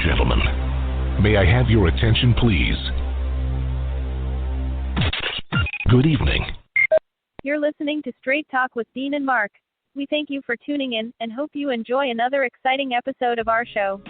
gentlemen, may I have your attention, please? Good evening. You're listening to Straight Talk with Dean and Mark. We thank you for tuning in and hope you enjoy another exciting episode of our show.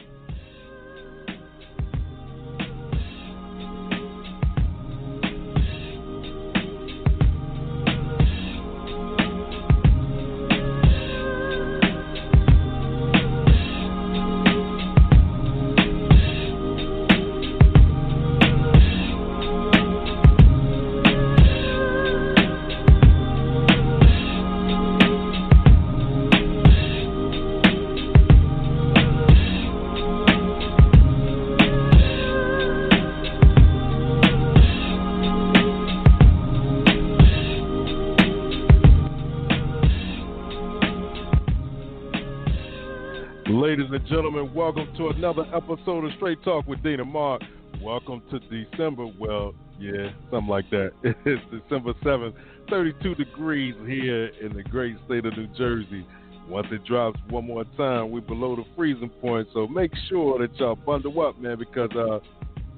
Ladies and gentlemen, welcome to another episode of Straight Talk with Dean and Mark. Welcome to December. Well, yeah, something like that. It's December 7th, 32 degrees here in the great state of New Jersey. Once it drops one more time, we're below the freezing point. So make sure that y'all bundle up, man, because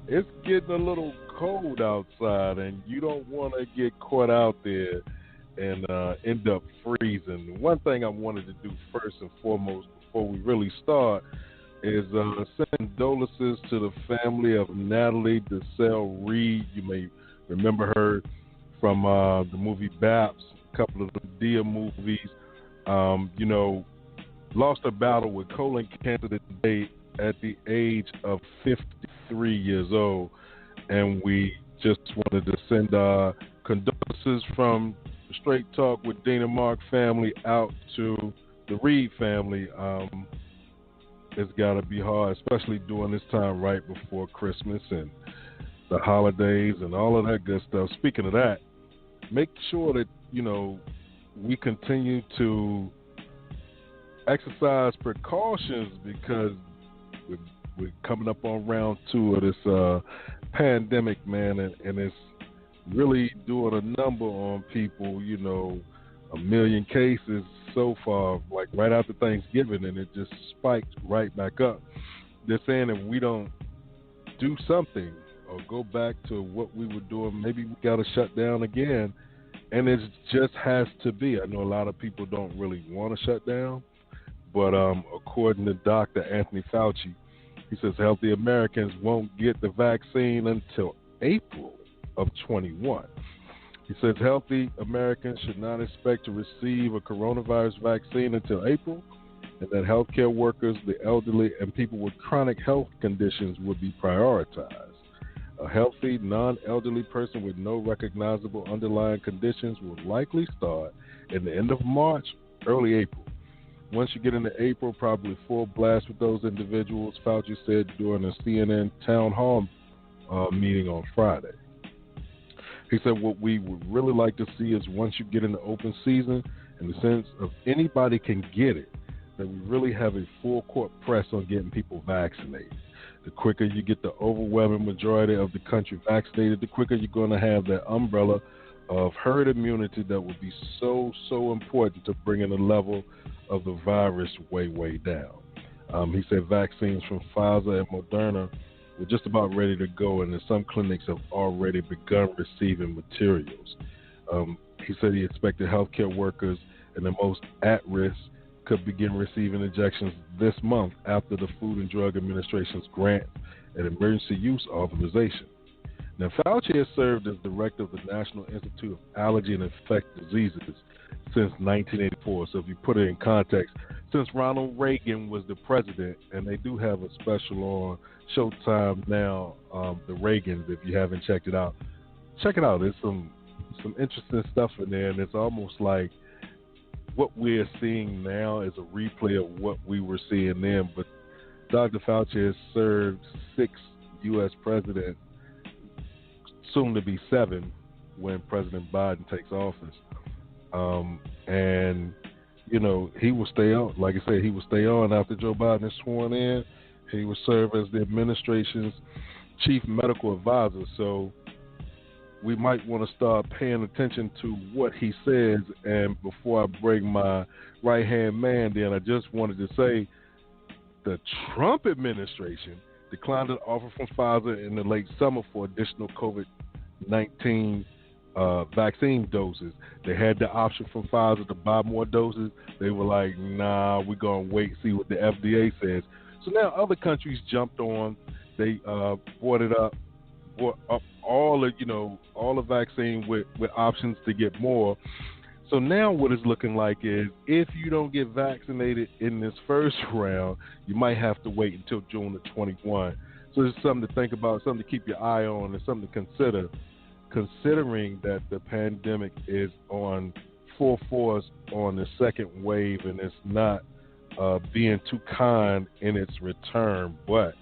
it's getting a little cold outside, and you don't want to get caught out there and end up freezing. One thing I wanted to do first and foremost before we really start is send condolences to the family of Natalie DeSalle Reed. You may remember her from the movie Baps, a couple of the Dia movies. Lost her battle with colon cancer today at the age of 53 years old. And we just wanted to send condolences from the Straight Talk with Dean and Mark family out to the Reed family. It's got to be hard, especially during this time right before Christmas and the holidays and all of that good stuff. Speaking of that, make sure that, we continue to exercise precautions because we're coming up on round 2 of this pandemic, man, and it's really doing a number on people. 1 million cases so far, like right after Thanksgiving, and it just spiked right back up. They're saying if we don't do something or go back to what we were doing, maybe we got to shut down again. And it just has to be. I know a lot of people don't really want to shut down, but according to Dr. Anthony Fauci, he says healthy Americans won't get the vaccine until April of 21. He says healthy Americans should not expect to receive a coronavirus vaccine until April, and that healthcare workers, the elderly, and people with chronic health conditions would be prioritized. A healthy, non-elderly person with no recognizable underlying conditions will likely start in the end of March, early April. Once you get into April, probably full blast with those individuals, Fauci said during a CNN town hall meeting on Friday. He said what we would really like to see is once you get into open season, in the sense of anybody can get it, that we really have a full court press on getting people vaccinated. The quicker you get the overwhelming majority of the country vaccinated, the quicker you're going to have that umbrella of herd immunity that will be so, so important to bringing the level of the virus way, way down. He said vaccines from Pfizer and Moderna were just about ready to go, and some clinics have already begun receiving materials. He said he expected healthcare workers and the most at-risk could begin receiving injections this month after the Food and Drug Administration's grant an emergency use authorization. Now, Fauci has served as director of the National Institute of Allergy and Infectious Diseases since 1984. So if you put it in context, since Ronald Reagan was the president, and they do have a special on Showtime now, The Reagans, if you haven't checked it out. Check it out. There's some interesting stuff in there, and it's almost like what we're seeing now is a replay of what we were seeing then. But Dr. Fauci has served 6 U.S. presidents, soon to be 7 when President Biden takes office. And, he will stay on. Like I said, he will stay on after Joe Biden is sworn in. He will serve as the administration's chief medical advisor. So we might want to start paying attention to what he says. And before I bring my right-hand man in, I just wanted to say the Trump administration declined an offer from Pfizer in the late summer for additional COVID-19 vaccine doses. They had the option from Pfizer to buy more doses. They were like, nah, we're going to wait and see what the FDA says. So now other countries jumped on. They brought up all the vaccine with options to get more. So now what it's looking like is if you don't get vaccinated in this first round, you might have to wait until June of 21. So it's something to think about, something to keep your eye on, and something to consider, considering that the pandemic is on full force on the second wave and it's not being too kind in its return. But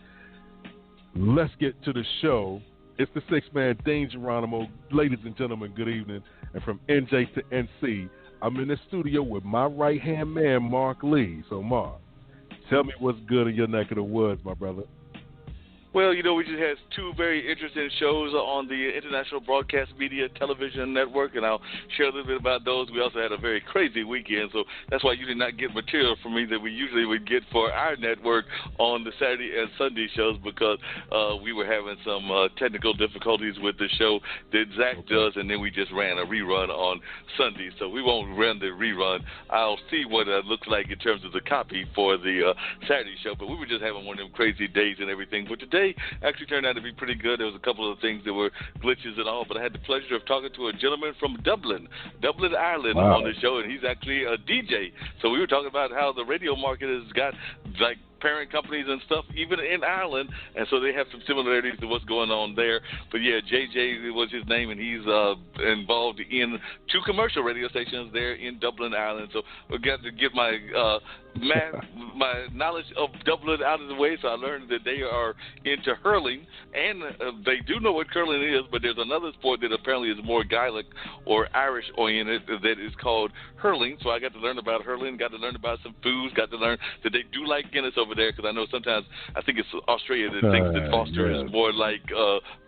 let's get to the show. It's the six-man Dean Geronimo. Ladies and gentlemen, good evening. And from NJ to NC, I'm in the studio with my right-hand man, Mark Lee. So, Mark, tell me what's good in your neck of the woods, my brother. Well, we just had two very interesting shows on the International Broadcast Media Television Network, and I'll share a little bit about those. We also had a very crazy weekend, so that's why you did not get material from me that we usually would get for our network on the Saturday and Sunday shows because we were having some technical difficulties with the show that Zach does, and then we just ran a rerun on Sunday. So we won't run the rerun. I'll see what it looks like in terms of the copy for the Saturday show, but we were just having one of them crazy days and everything. But today, actually turned out to be pretty good. There was a couple of things that were glitches and all, but I had the pleasure of talking to a gentleman from Dublin, Ireland, on the show, and he's actually a DJ. So we were talking about how the radio market has got like parent companies and stuff, even in Ireland, and so they have some similarities to what's going on there. But yeah, JJ was his name, and he's involved in two commercial radio stations there in Dublin, Ireland. So we got to get my my knowledge of Dublin out of the way. So I learned that they are into hurling, and they do know what curling is, but there's another sport that apparently is more Gaelic or Irish oriented that is called hurling. So I got to learn about hurling, got to learn about some foods, got to learn that they do like Guinness over there, because I know sometimes I think it's Australia that thinks that Foster is more like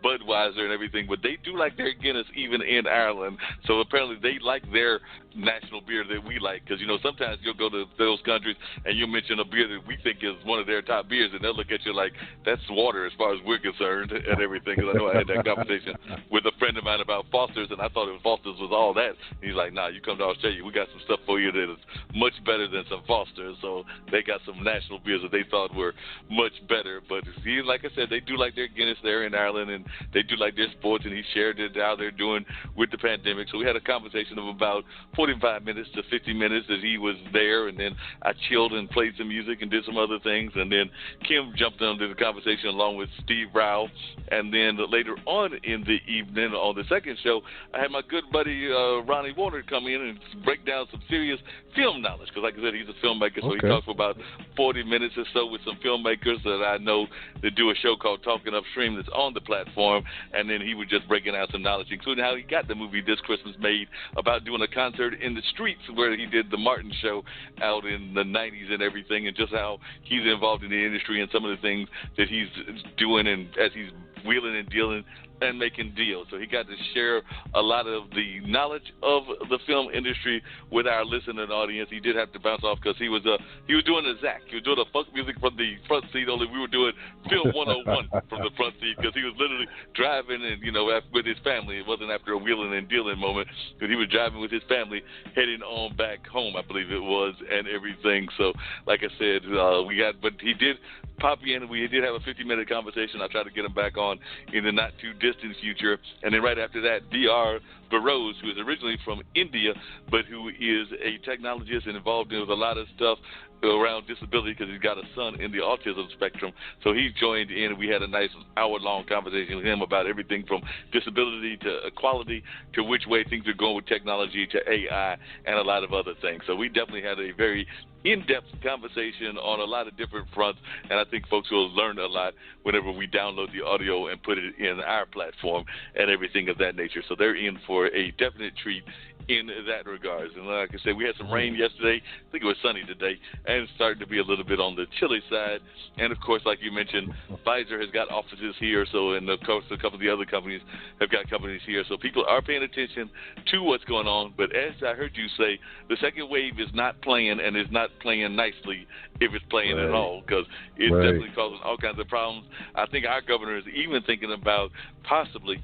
Budweiser and everything, but they do like their Guinness even in Ireland. So apparently they like their national beer that we like, because sometimes you'll go to those countries and you'll mention a beer that we think is one of their top beers, and they'll look at you like that's water as far as we're concerned and everything. Because I know I had that conversation with a friend of mine about Foster's, and I thought Foster's was all that. And he's like, nah, you come to Australia, we got some stuff for you that is much better than some Foster's. So they got some national beers that they thought were much better. But see, like I said, they do like their Guinness there in Ireland, and they do like their sports, and he shared it, how they're doing with the pandemic. So we had a conversation of about 45 minutes to 50 minutes that he was there, and then I chilled and played some music and did some other things, and then Kim jumped into the conversation along with Steve Rao, and then later on in the evening on the second show, I had my good buddy Ronnie Warner come in and break down some serious film knowledge, because like I said, he's a filmmaker, so he talked for about 40 minutes or so with some filmmakers that I know that do a show called Talking Upstream that's on the platform, and then he was just breaking out some knowledge, including how he got the movie This Christmas made, about doing a concert in the streets where he did the Martin show out in the 90s and everything, and just how he's involved in the industry and some of the things that he's doing, and as he's wheeling and dealing and making deals. So he got to share a lot of the knowledge of the film industry with our listening audience. He did have to bounce off because he was doing a Zach. He was doing a funk music from the front seat, only we were doing film 101 from the front seat, because he was literally driving and, with his family. It wasn't after a wheeling and dealing moment, because he was driving with his family heading on back home, I believe it was, and everything. So like I said, but he did pop in. We did have a 50-minute conversation. I tried to get him back on in the not too distant future. And then right after that, D.R. Barrows, who is originally from India, but who is a technologist and involved with a lot of stuff around disability, because he's got a son in the autism spectrum. So he joined in, and we had a nice hour-long conversation with him about everything from disability to equality to which way things are going with technology to AI and a lot of other things. So we definitely had a very in-depth conversation on a lot of different fronts, and I think folks will learn a lot whenever we download the audio and put it in our platform and everything of that nature. So they're in for a definite treat in that regards. And like I said, we had some rain yesterday. I think it was sunny today, and it's starting to be a little bit on the chilly side. And of course, like you mentioned, Pfizer has got offices here, so and of course a couple of the other companies have got companies here. So people are paying attention to what's going on. But as I heard you say, the second wave is not playing, and is not playing nicely if it's playing at all, because it's definitely causing all kinds of problems. I think our governor is even thinking about possibly,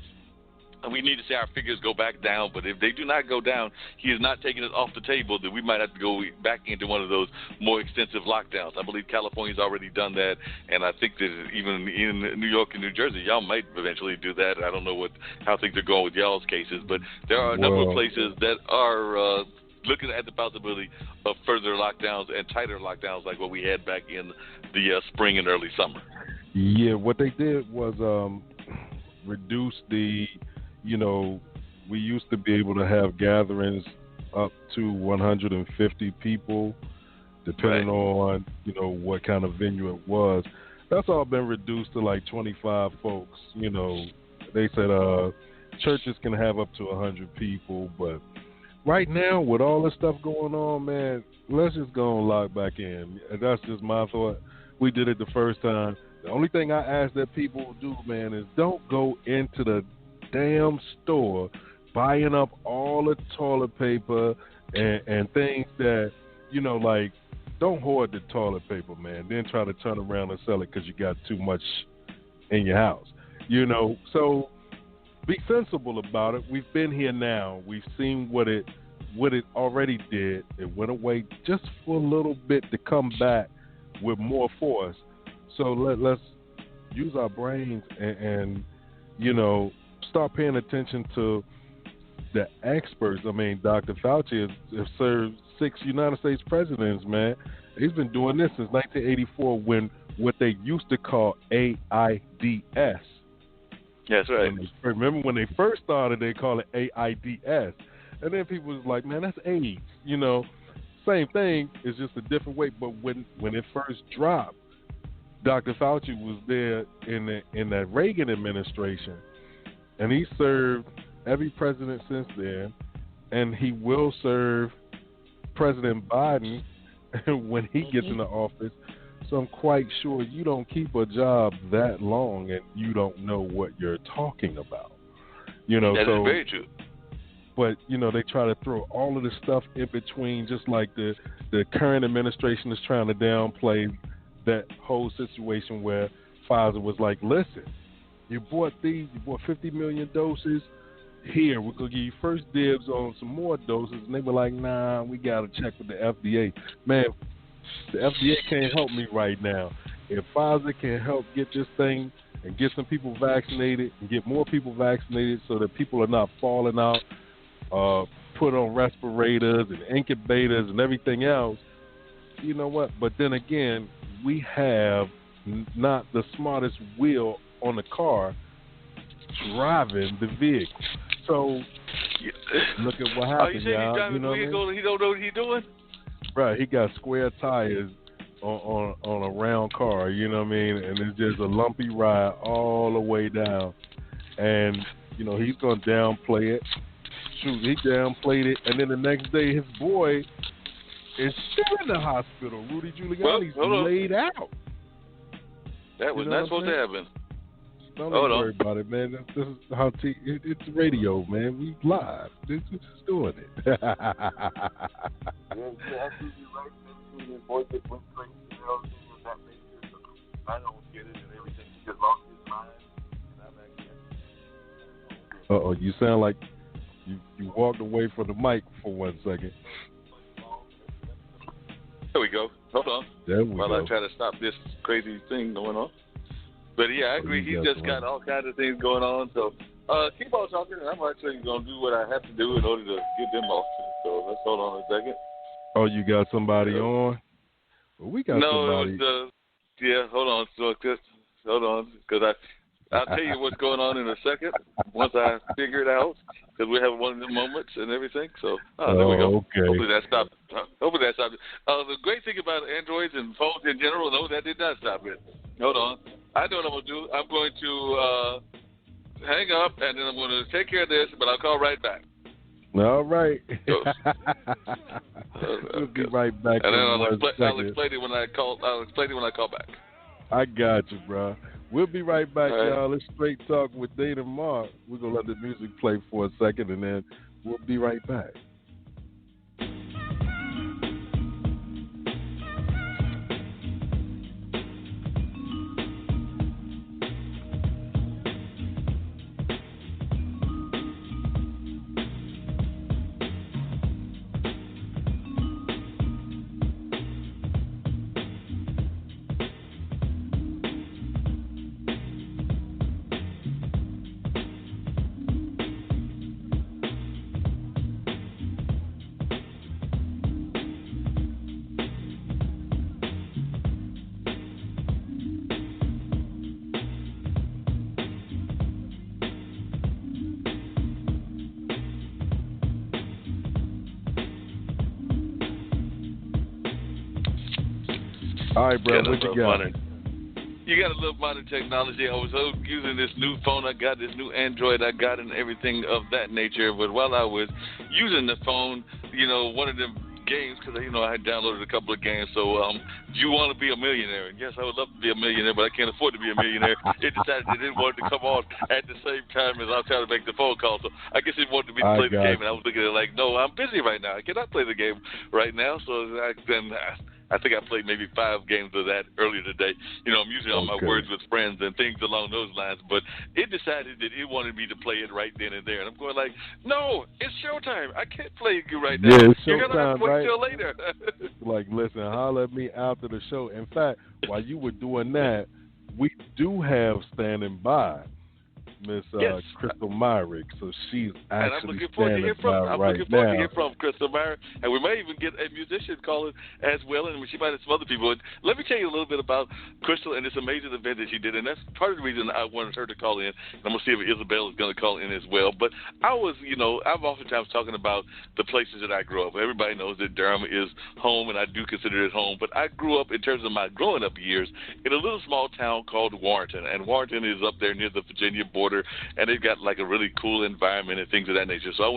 and we need to see our figures go back down, but if they do not go down, he is not taking it off the table, that we might have to go back into one of those more extensive lockdowns. I believe California's already done that, and I think that even in New York and New Jersey, y'all might eventually do that. I don't know how things are going with y'all's cases, but there are a number of places that are looking at the possibility of further lockdowns and tighter lockdowns like what we had back in the spring and early summer. Yeah, what they did was reduce the, we used to be able to have gatherings up to 150 people, depending on, what kind of venue it was. That's all been reduced to like 25 folks. They said churches can have up to 100 people, but right now, with all this stuff going on, man, let's just go and lock back in. That's just my thought. We did it the first time. The only thing I ask that people do, man, is don't go into the damn store buying up all the toilet paper and things that, like, don't hoard the toilet paper, man. Then try to turn around and sell it because you got too much in your house. So be sensible about it. We've been here now. We've seen what it already did. It went away just for a little bit to come back with more force. So let's use our brains and start paying attention to the experts. I mean, Dr. Fauci has served 6 United States presidents, man. He's been doing this since 1984 when what they used to call AIDS. That's right. Remember when they first started, they called it AIDS. And then people was like, man, that's AIDS. Same thing, it's just a different way. But when it first dropped, Dr. Fauci was there in that Reagan administration, and he served every president since then, and he will serve President Biden when he gets into office. So I'm quite sure you don't keep a job that long and you don't know what you're talking about. That is very true. But, they try to throw all of this stuff in between, just like the current administration is trying to downplay that whole situation where Pfizer was like, listen, you bought 50 million doses. Here, we're going to give you first dibs on some more doses. And they were like, nah, we got to check with the FDA. Man, the FDA can't help me right now. If Pfizer can help get this thing and get some people vaccinated and get more people vaccinated so that people are not falling out, put on respirators and incubators and everything else, you know what? But then again, we have not the smartest wheel on the car driving the vehicle. So look at what happened, you y'all. Driving the vehicle, he don't know what he's doing? Right, he got square tires on a round car, you know what I mean? And it's just a lumpy ride all the way down. And, he's going to downplay it. Shoot, he downplayed it. And then the next day, his boy is still in the hospital. Rudy Giuliani's laid out. That was not supposed to happen. Don't worry about it, man. This is how it's radio, man. We live. This is just doing it. I don't get it and everything. He just lost his mind. Uh-oh, you sound like you walked away from the mic for 1 second. There we go. Hold on. There we go. While I try to stop this crazy thing going on. But yeah, I agree. He just got all kinds of things going on. So keep on talking, and I'm actually going to do what I have to do in order to get them off. So let's hold on a second. Oh, you got somebody on? Well, we got somebody. Yeah, hold on. So hold on, because I'll tell you what's going on in a second once I figure it out, because we have one of the moments and everything. So there we go. Okay. Hopefully that stopped. The great thing about Androids and phones in general, no, that did not stop it. Hold on. I know what I'm going to do. I'm going to hang up, and then I'm going to take care of this, but I'll call right back. All right. So, We'll be right back. And then I'll explain it when I call. I'll explain it when I call back. I got you, bro. We'll be right back, All right. y'all. It's Straight Talk with Dane and Mark. We're going to let the music play for a second, and then we'll be right back. All right, bro, what you got? You got to love modern technology. I was using this new phone I got, this new Android I got, and everything of that nature. But while I was using the phone, one of them games, because, I had downloaded a couple of games. So, do you want to be a millionaire? And yes, I would love to be a millionaire, but I can't afford to be a millionaire. It decided it didn't want it to come on at the same time as I was trying to make the phone call. So, I guess it wanted me to play the game, and I was looking at it like, no, I'm busy right now. I cannot play the game right now. So, I think I played maybe 5 games of that earlier today. I'm usually on my words with friends and things along those lines. But it decided that it wanted me to play it right then and there. And I'm going like, no, it's showtime. I can't play you right now. Yeah, it's You're going to have to wait right? till later. Like, listen, holler at me after the show. In fact, while you were doing that, we do have standing by Miss Crystal Myrick, so she's actually and I'm looking forward to hear from. I'm looking forward to hear from Crystal Myrick, and we may even get a musician calling as well, and she might have some other people. And let me tell you a little bit about Crystal and this amazing event that she did, and that's part of the reason I wanted her to call in. And I'm gonna see if Isabel is gonna call in as well. But I'm oftentimes talking about the places that I grew up. Everybody knows that Durham is home, and I do consider it home. But I grew up, in terms of my growing up years, in a little small town called Warrenton, and Warrenton is up there near the Virginia border. And they've got like a really cool environment and things of that nature. So I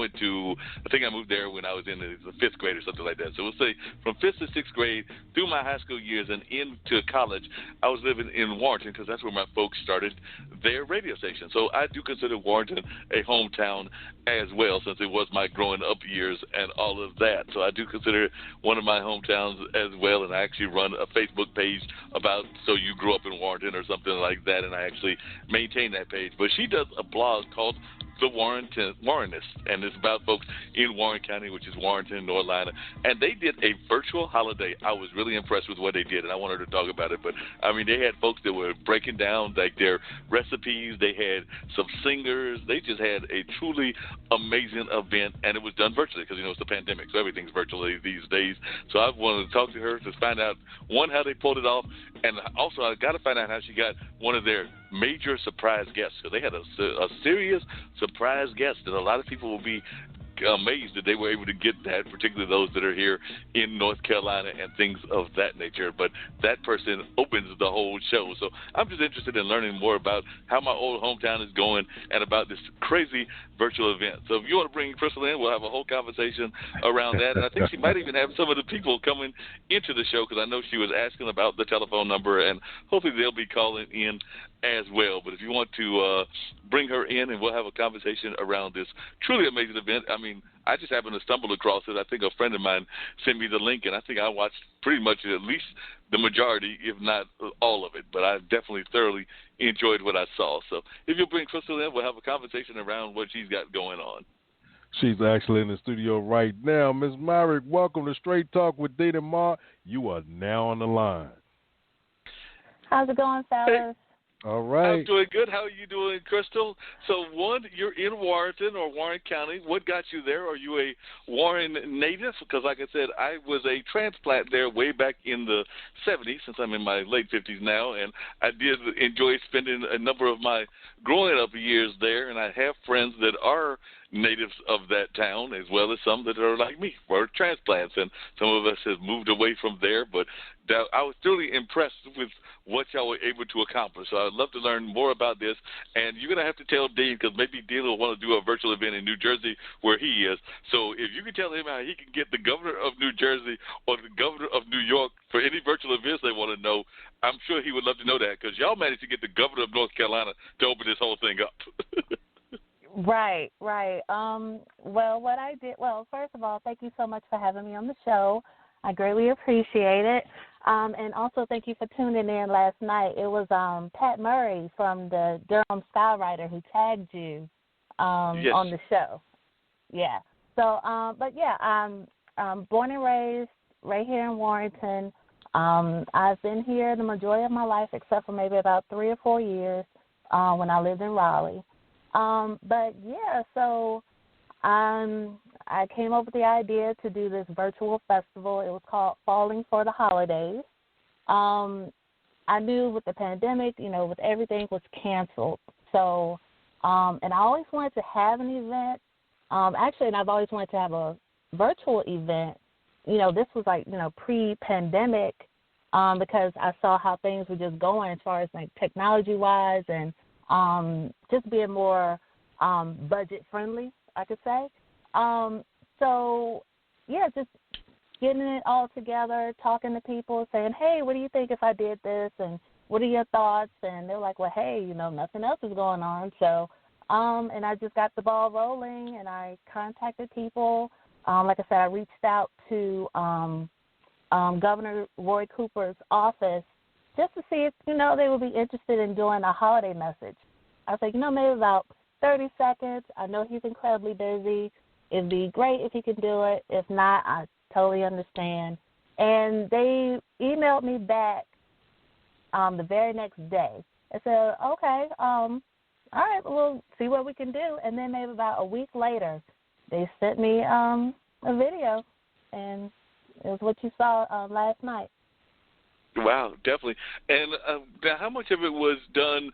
moved there when I was in the 5th grade or something like that. So we'll say from 5th to 6th grade through my high school years and into college, I was living in Warrenton because that's where my folks started their radio station. So I do consider Warrenton a hometown as well, since it was my growing up years and all of that. So I do consider it one of my hometowns as well. And I actually run a Facebook page about So You Grew Up in Warrenton or something like that. And I actually maintain that page. But she does a blog called The Warrenist, and it's about folks in Warren County, which is Warrenton, North Carolina, and they did a virtual holiday. I was really impressed with what they did, and I wanted to talk about it, but, they had folks that were breaking down, like, their recipes. They had some singers. They just had a truly amazing event, and it was done virtually because, it's the pandemic, so everything's virtually these days. So I wanted to talk to her to find out, one, how they pulled it off, and also I got to find out how she got one of their major surprise guests. So they had a serious surprise guest that a lot of people will be amazed that they were able to get that, particularly those that are here in North Carolina and things of that nature. But that person opens the whole show. So I'm just interested in learning more about how my old hometown is going and about this crazy virtual event. So if you want to bring Crystal in, we'll have a whole conversation around that. And I think she might even have some of the people coming into the show, because I know she was asking about the telephone number, and hopefully they'll be calling in as well. But if you want to bring her in, and we'll have a conversation around this truly amazing event. I just happened to stumble across it. I think a friend of mine sent me the link, and I think I watched pretty much at least the majority, if not all of it. But I definitely thoroughly enjoyed what I saw. So if you'll bring Crystal in, we'll have a conversation around what she's got going on. She's actually in the studio right now. Ms. Myrick, welcome to Straight Talk with Dane and Mark. You are now on the line. How's it going, fellas? Hey. All right. I'm doing good. How are you doing, Crystal? So, one, you're in Warrenton or Warren County. What got you there? Are you a Warren native? Because, like I said, I was a transplant there way back in the 70s, since I'm in my late 50s now, and I did enjoy spending a number of my growing up years there, and I have friends that are natives of that town, as well as some that are like me, were transplants, and some of us have moved away from there. But I was really impressed with what y'all were able to accomplish. So I'd love to learn more about this. And you're going to have to tell Dean, because maybe Dean will want to do a virtual event in New Jersey where he is. So if you can tell him how he can get the governor of New Jersey or the governor of New York for any virtual events they want to know, I'm sure he would love to know that, because y'all managed to get the governor of North Carolina to open this whole thing up. Right. What I did, first of all, thank you so much for having me on the show. I greatly appreciate it. And also thank you for tuning in last night. It was Pat Murray from the Durham Skywriter who tagged you Yes. on the show. Yeah. So, I'm born and raised right here in Warrenton. I've been here the majority of my life, except for maybe about 3 or 4 years when I lived in Raleigh. So I came up with the idea to do this virtual festival. It was called Falling for the Holidays. I knew with the pandemic, with everything was canceled. So, and I always wanted to have an event. And I've always wanted to have a virtual event. This was like, pre-pandemic, because I saw how things were just going as far as like technology-wise and just being more budget-friendly, I could say. Just getting it all together, talking to people, saying, hey, what do you think if I did this? And what are your thoughts? And they're like, well, hey, nothing else is going on. So, and I just got the ball rolling, and I contacted people. Like I said, I reached out to Governor Roy Cooper's office just to see if, they would be interested in doing a holiday message. I was like, maybe about 30 seconds. I know he's incredibly busy. It'd be great if he could do it. If not, I totally understand. And they emailed me back the very next day. I said, okay, all right, we'll see what we can do. And then maybe about a week later, they sent me a video, and it was what you saw last night. Wow, definitely. And now how much of it was done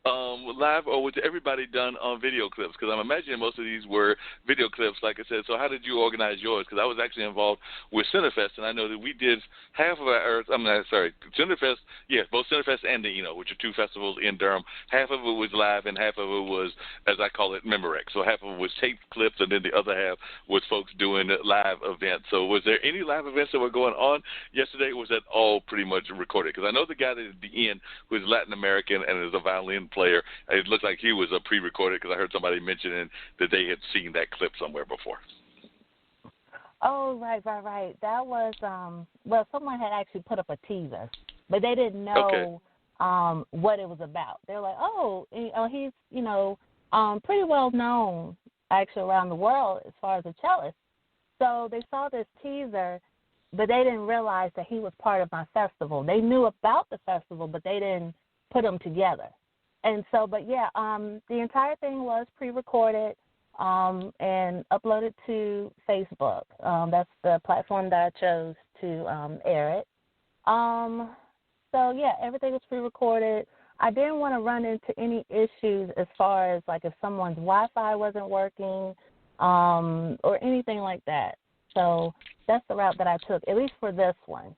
live, or was everybody done on video clips? Because I'm imagining most of these were video clips, like I said. So how did you organize yours? Because I was actually involved with Centerfest, and I know that we did half of our, Centerfest, yes, both Centerfest and the which are two festivals in Durham. Half of it was live, and half of it was, as I call it, Memorex. So half of it was taped clips, and then the other half was folks doing live events. So was there any live events that were going on yesterday, or was that all pretty much recorded? Because I know the guy that at the end who is Latin American and is a violin player, it looked like he was a pre-recorded, because I heard somebody mentioning that they had seen that clip somewhere before. Oh, right. That was, someone had actually put up a teaser, but they didn't know what it was about. They're like, he's, pretty well known actually around the world as far as a cellist. So they saw this teaser, but they didn't realize that he was part of my festival. They knew about the festival, but they didn't put them together. And so, the entire thing was pre-recorded and uploaded to Facebook. That's the platform that I chose to air it. Everything was pre-recorded. I didn't want to run into any issues as far as, like, if someone's Wi-Fi wasn't working or anything like that. So that's the route that I took, at least for this one.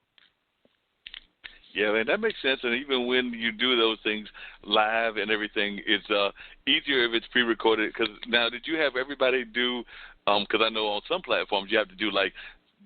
Yeah, man, that makes sense. And even when you do those things live and everything, it's easier if it's pre-recorded. Because now, did you have everybody do? Because I know on some platforms you have to do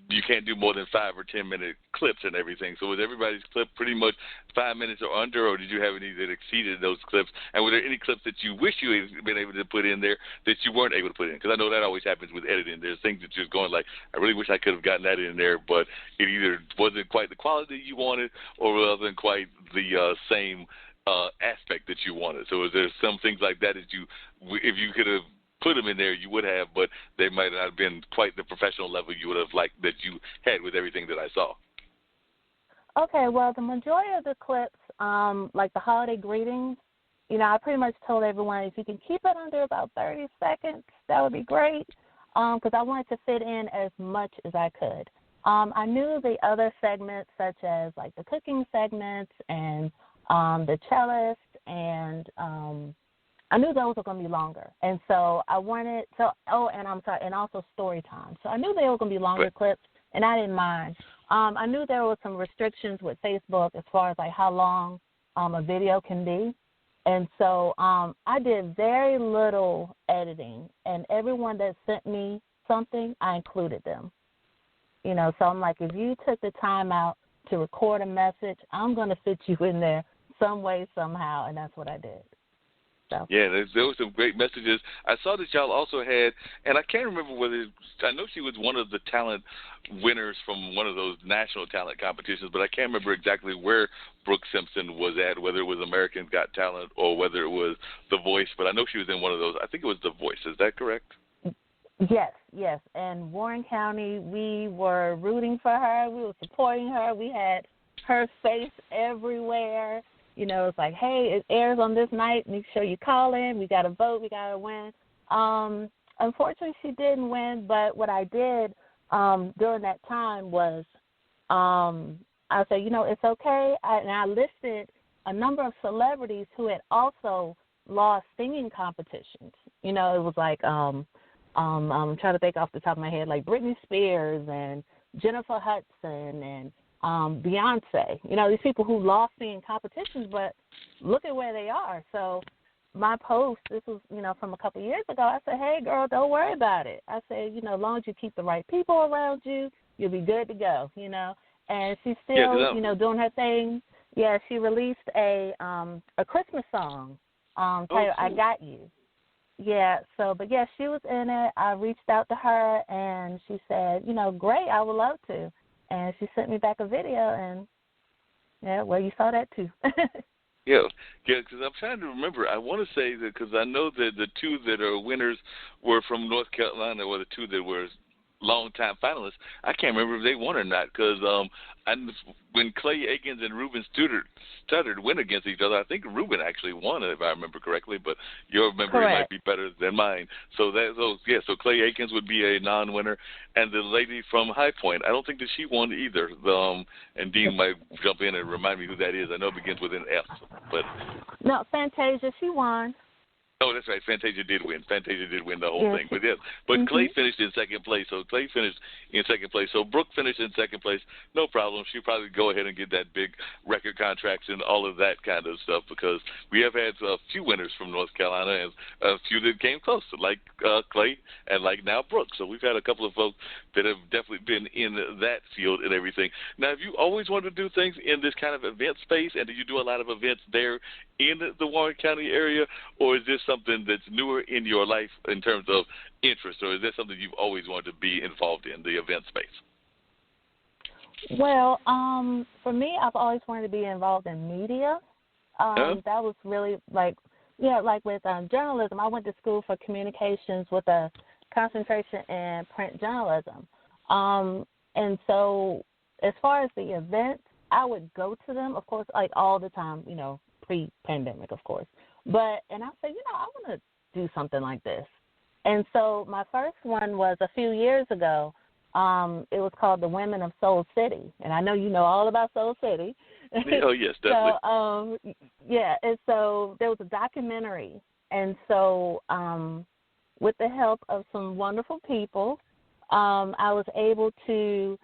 you can't do more than 5 or 10 minute clips and everything. So was everybody's clip pretty much 5 minutes or under, or did you have any that exceeded those clips? And were there any clips that you wish you had been able to put in there that you weren't able to put in? Because I know that always happens with editing. There's things that you're going like, I really wish I could have gotten that in there, but it either wasn't quite the quality you wanted or wasn't quite the same aspect that you wanted. So is there some things like that if you could have put them in there, you would have, but they might not have been quite the professional level you would have liked that you had with everything that I saw? Okay, well, the majority of the clips, like the holiday greetings, I pretty much told everyone if you can keep it under about 30 seconds, that would be great, because I wanted to fit in as much as I could. I knew the other segments, such as like the cooking segments and the cellist, and I knew those were going to be longer. And so I wanted to, and also story time. So I knew they were going to be longer clips, and I didn't mind. I knew there were some restrictions with Facebook as far as, like, how long a video can be. And so I did very little editing, and everyone that sent me something, I included them. You know, so I'm like, if you took the time out to record a message, I'm going to fit you in there some way, somehow, and that's what I did. So. Yeah, there were some great messages. I saw that y'all also had, and I can't remember whether, I know she was one of the talent winners from one of those national talent competitions, but I can't remember exactly where Brooke Simpson was at, whether it was American Got Talent or whether it was The Voice, but I know she was in one of those. I think it was The Voice. Is that correct? Yes. And Warren County, we were rooting for her. We were supporting her. We had her face everywhere. You know, it's like, hey, it airs on this night. Make sure you call in. We got to vote. We got to win. Unfortunately, she didn't win, but what I did during that time was I said, you know, it's okay. And I listed a number of celebrities who had also lost singing competitions. You know, it was like I'm trying to think off the top of my head, like Britney Spears and Jennifer Hudson and Beyonce, you know, these people who lost singing competitions, but look at where they are. So my post, this was, you know, from a couple of years ago, I said, hey, girl, don't worry about it. I said, you know, as long as you keep the right people around you, you'll be good to go, you know. And she's still, you know, doing her thing. Yeah, she released a Christmas song titled I Got You. Yeah, so, but, yeah, she was in it. I reached out to her, and she said, you know, great, I would love to. And she sent me back a video, and, yeah, well, you saw that too. Yeah, because I'm trying to remember. I want to say that because I know that the two that are winners were from North Carolina, or the two that were long-time finalists. I can't remember if they won or not because when Clay Aikens and Ruben Studdard went against each other, I think Ruben actually won, if I remember correctly, but your memory might be better than mine. So so Clay Aikens would be a non-winner, and the lady from High Point, I don't think that she won either. And Dean might jump in and remind me who that is. I know it begins with an F, but no, Fantasia, she won. Oh, that's right. Fantasia did win. Fantasia did win the whole thing. But Clay finished in second place. So Clay finished in second place. So Brooke finished in second place. No problem. She'll probably go ahead and get that big record contracts and all of that kind of stuff because we have had a few winners from North Carolina and a few that came close, like Clay and like now Brooke. So we've had a couple of folks that have definitely been in that field and everything. Now, have you always wanted to do things in this kind of event space, and do you do a lot of events there in the Warren County area, or is this something that's newer in your life in terms of interest, or is that something you've always wanted to be involved in, the event space? Well, for me, I've always wanted to be involved in media. That was really like with journalism. I went to school for communications with a concentration in print journalism. And so as far as the events, I would go to them, of course, like all the time, you know, pre-pandemic, of course. And I said, you know, I want to do something like this. And so my first one was a few years ago. It was called the Women of Soul City. And I know you know all about Soul City. Oh, yes, definitely. And so there was a documentary. And so with the help of some wonderful people, I was able to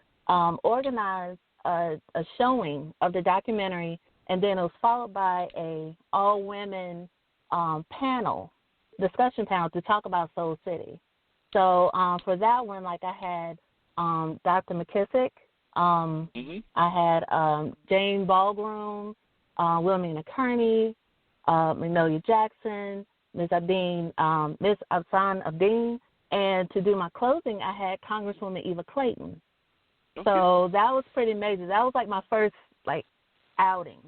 organize a showing of the documentary, and then it was followed by a all-women discussion panel to talk about Soul City. So for that one, like I had Dr. McKissick, I had Jane Ballgroom, Wilhelmina Kearney, Magnolia Jackson, Ms. Abdeen, Ms. Afsan Abdeen, and to do my closing, I had Congresswoman Eva Clayton. Okay. So that was pretty major. That was like my first outing,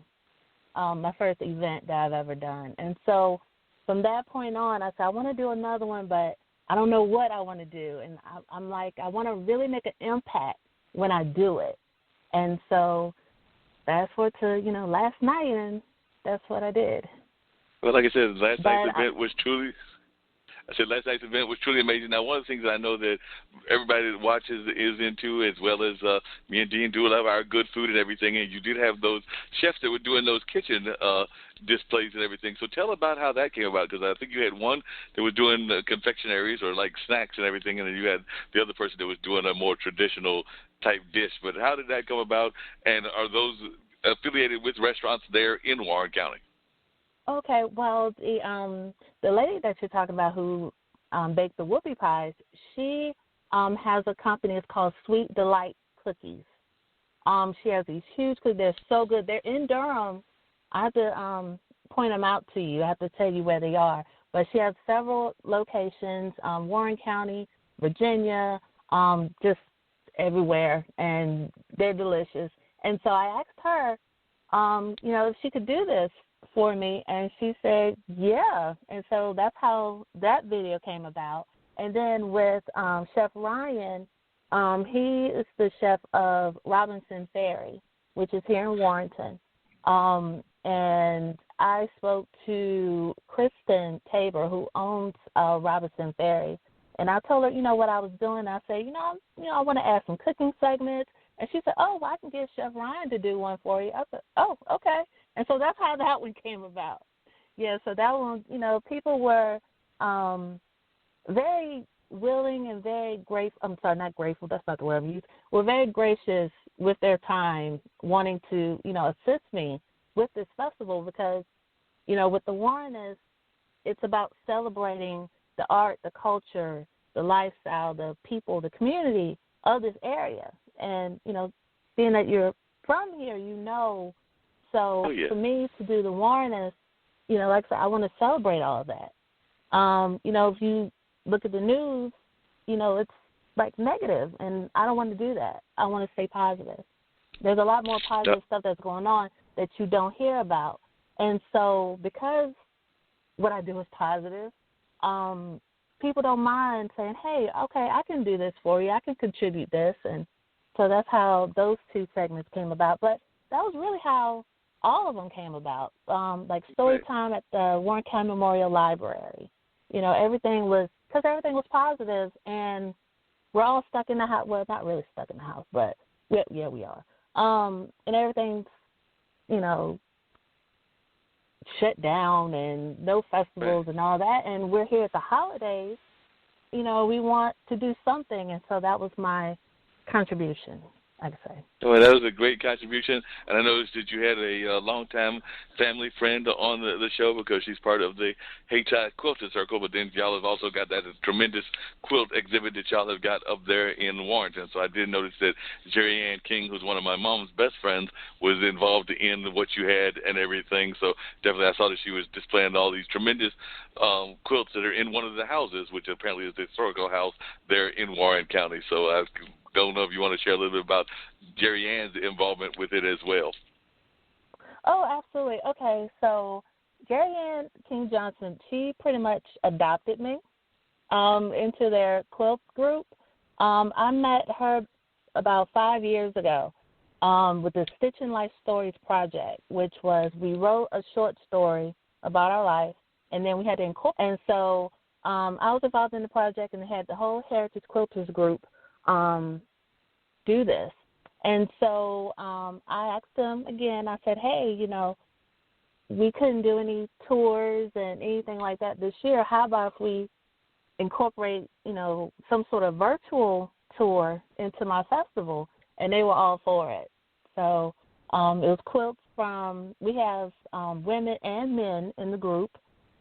my first event that I've ever done. And so from that point on, I said, I want to do another one, but I don't know what I want to do. And I'm like, I want to really make an impact when I do it. And so that's what last night, and that's what I did. Well, like I said, last night's event was truly, I said last night's event was truly amazing. Now, one of the things that I know that everybody that watches is into, as well as me and Dean do, love our good food and everything. And you did have those chefs that were doing those kitchen displays and everything. So tell about how that came about, because I think you had one that was doing confectionaries or like snacks and everything, and then you had the other person that was doing a more traditional type dish. But how did that come about, and are those affiliated with restaurants there in Warren County? Okay, well, the lady that you're talking about who baked the whoopie pies, she has a company. It's called Sweet Delight Cookies. She has these huge cookies. They're so good. They're in Durham. I have to point them out to you. I have to tell you where they are. But she has several locations, Warren County, Virginia, just everywhere, and they're delicious. And so I asked her, if she could do this for me, and she said, yeah. And so that's how that video came about. And then with Chef Ryan, he is the chef of Robinson Ferry, which is here in Warrenton. And I spoke to Kristen Tabor, who owns Robinson Ferry, and I told her, what I was doing. I said, I want to add some cooking segments. And she said, oh, well, I can get Chef Ryan to do one for you. I said, oh, okay. And so that's how that one came about. Yeah, so that one, people were very willing and very grateful. I'm sorry, not grateful. That's not the word I used. Were very gracious with their time, wanting to, assist me with this festival because, with the Warrenist, it's about celebrating the art, the culture, the lifestyle, the people, the community of this area. And, being that you're from here, So for me to do the Warrenist, like I said, I want to celebrate all of that. If you look at the news, it's like negative, and I don't want to do that. I want to stay positive. There's a lot more positive stuff that's going on that you don't hear about. And so because what I do is positive, people don't mind saying, hey, okay, I can do this for you. I can contribute this. And so that's how those two segments came about. But that was really how all of them came about, like story time at the Warren County Memorial Library. Everything was positive, and we're all stuck in the house. Well, not really stuck in the house, but yeah, we are. And everything's, shut down and no festivals and all that. And we're here at the holidays. We want to do something, and so that was my contribution, I'd say. Well, that was a great contribution, and I noticed that you had a longtime family friend on the show because she's part of the Hayti Quilting Circle, but then y'all have also got that tremendous quilt exhibit that y'all have got up there in Warrenton. So I did notice that Jerry Ann King, who's one of my mom's best friends, was involved in what you had and everything. So definitely I saw that she was displaying all these tremendous quilts that are in one of the houses, which apparently is the historical house there in Warren County. So I don't know if you want to share a little bit about Jerry Ann's involvement with it as well. Oh, absolutely. Okay, so Jerry Ann King Johnson, she pretty much adopted me into their quilt group. I met her about 5 years ago with the Stitching Life Stories project, which was we wrote a short story about our life, and then we had to incorporate. And so I was involved in the project, and they had the whole Heritage Quilters group do this. And so I asked them again, I said, hey, we couldn't do any tours and anything like that this year. How about if we incorporate, some sort of virtual tour into my festival? And they were all for it. So it was quilts we have women and men in the group,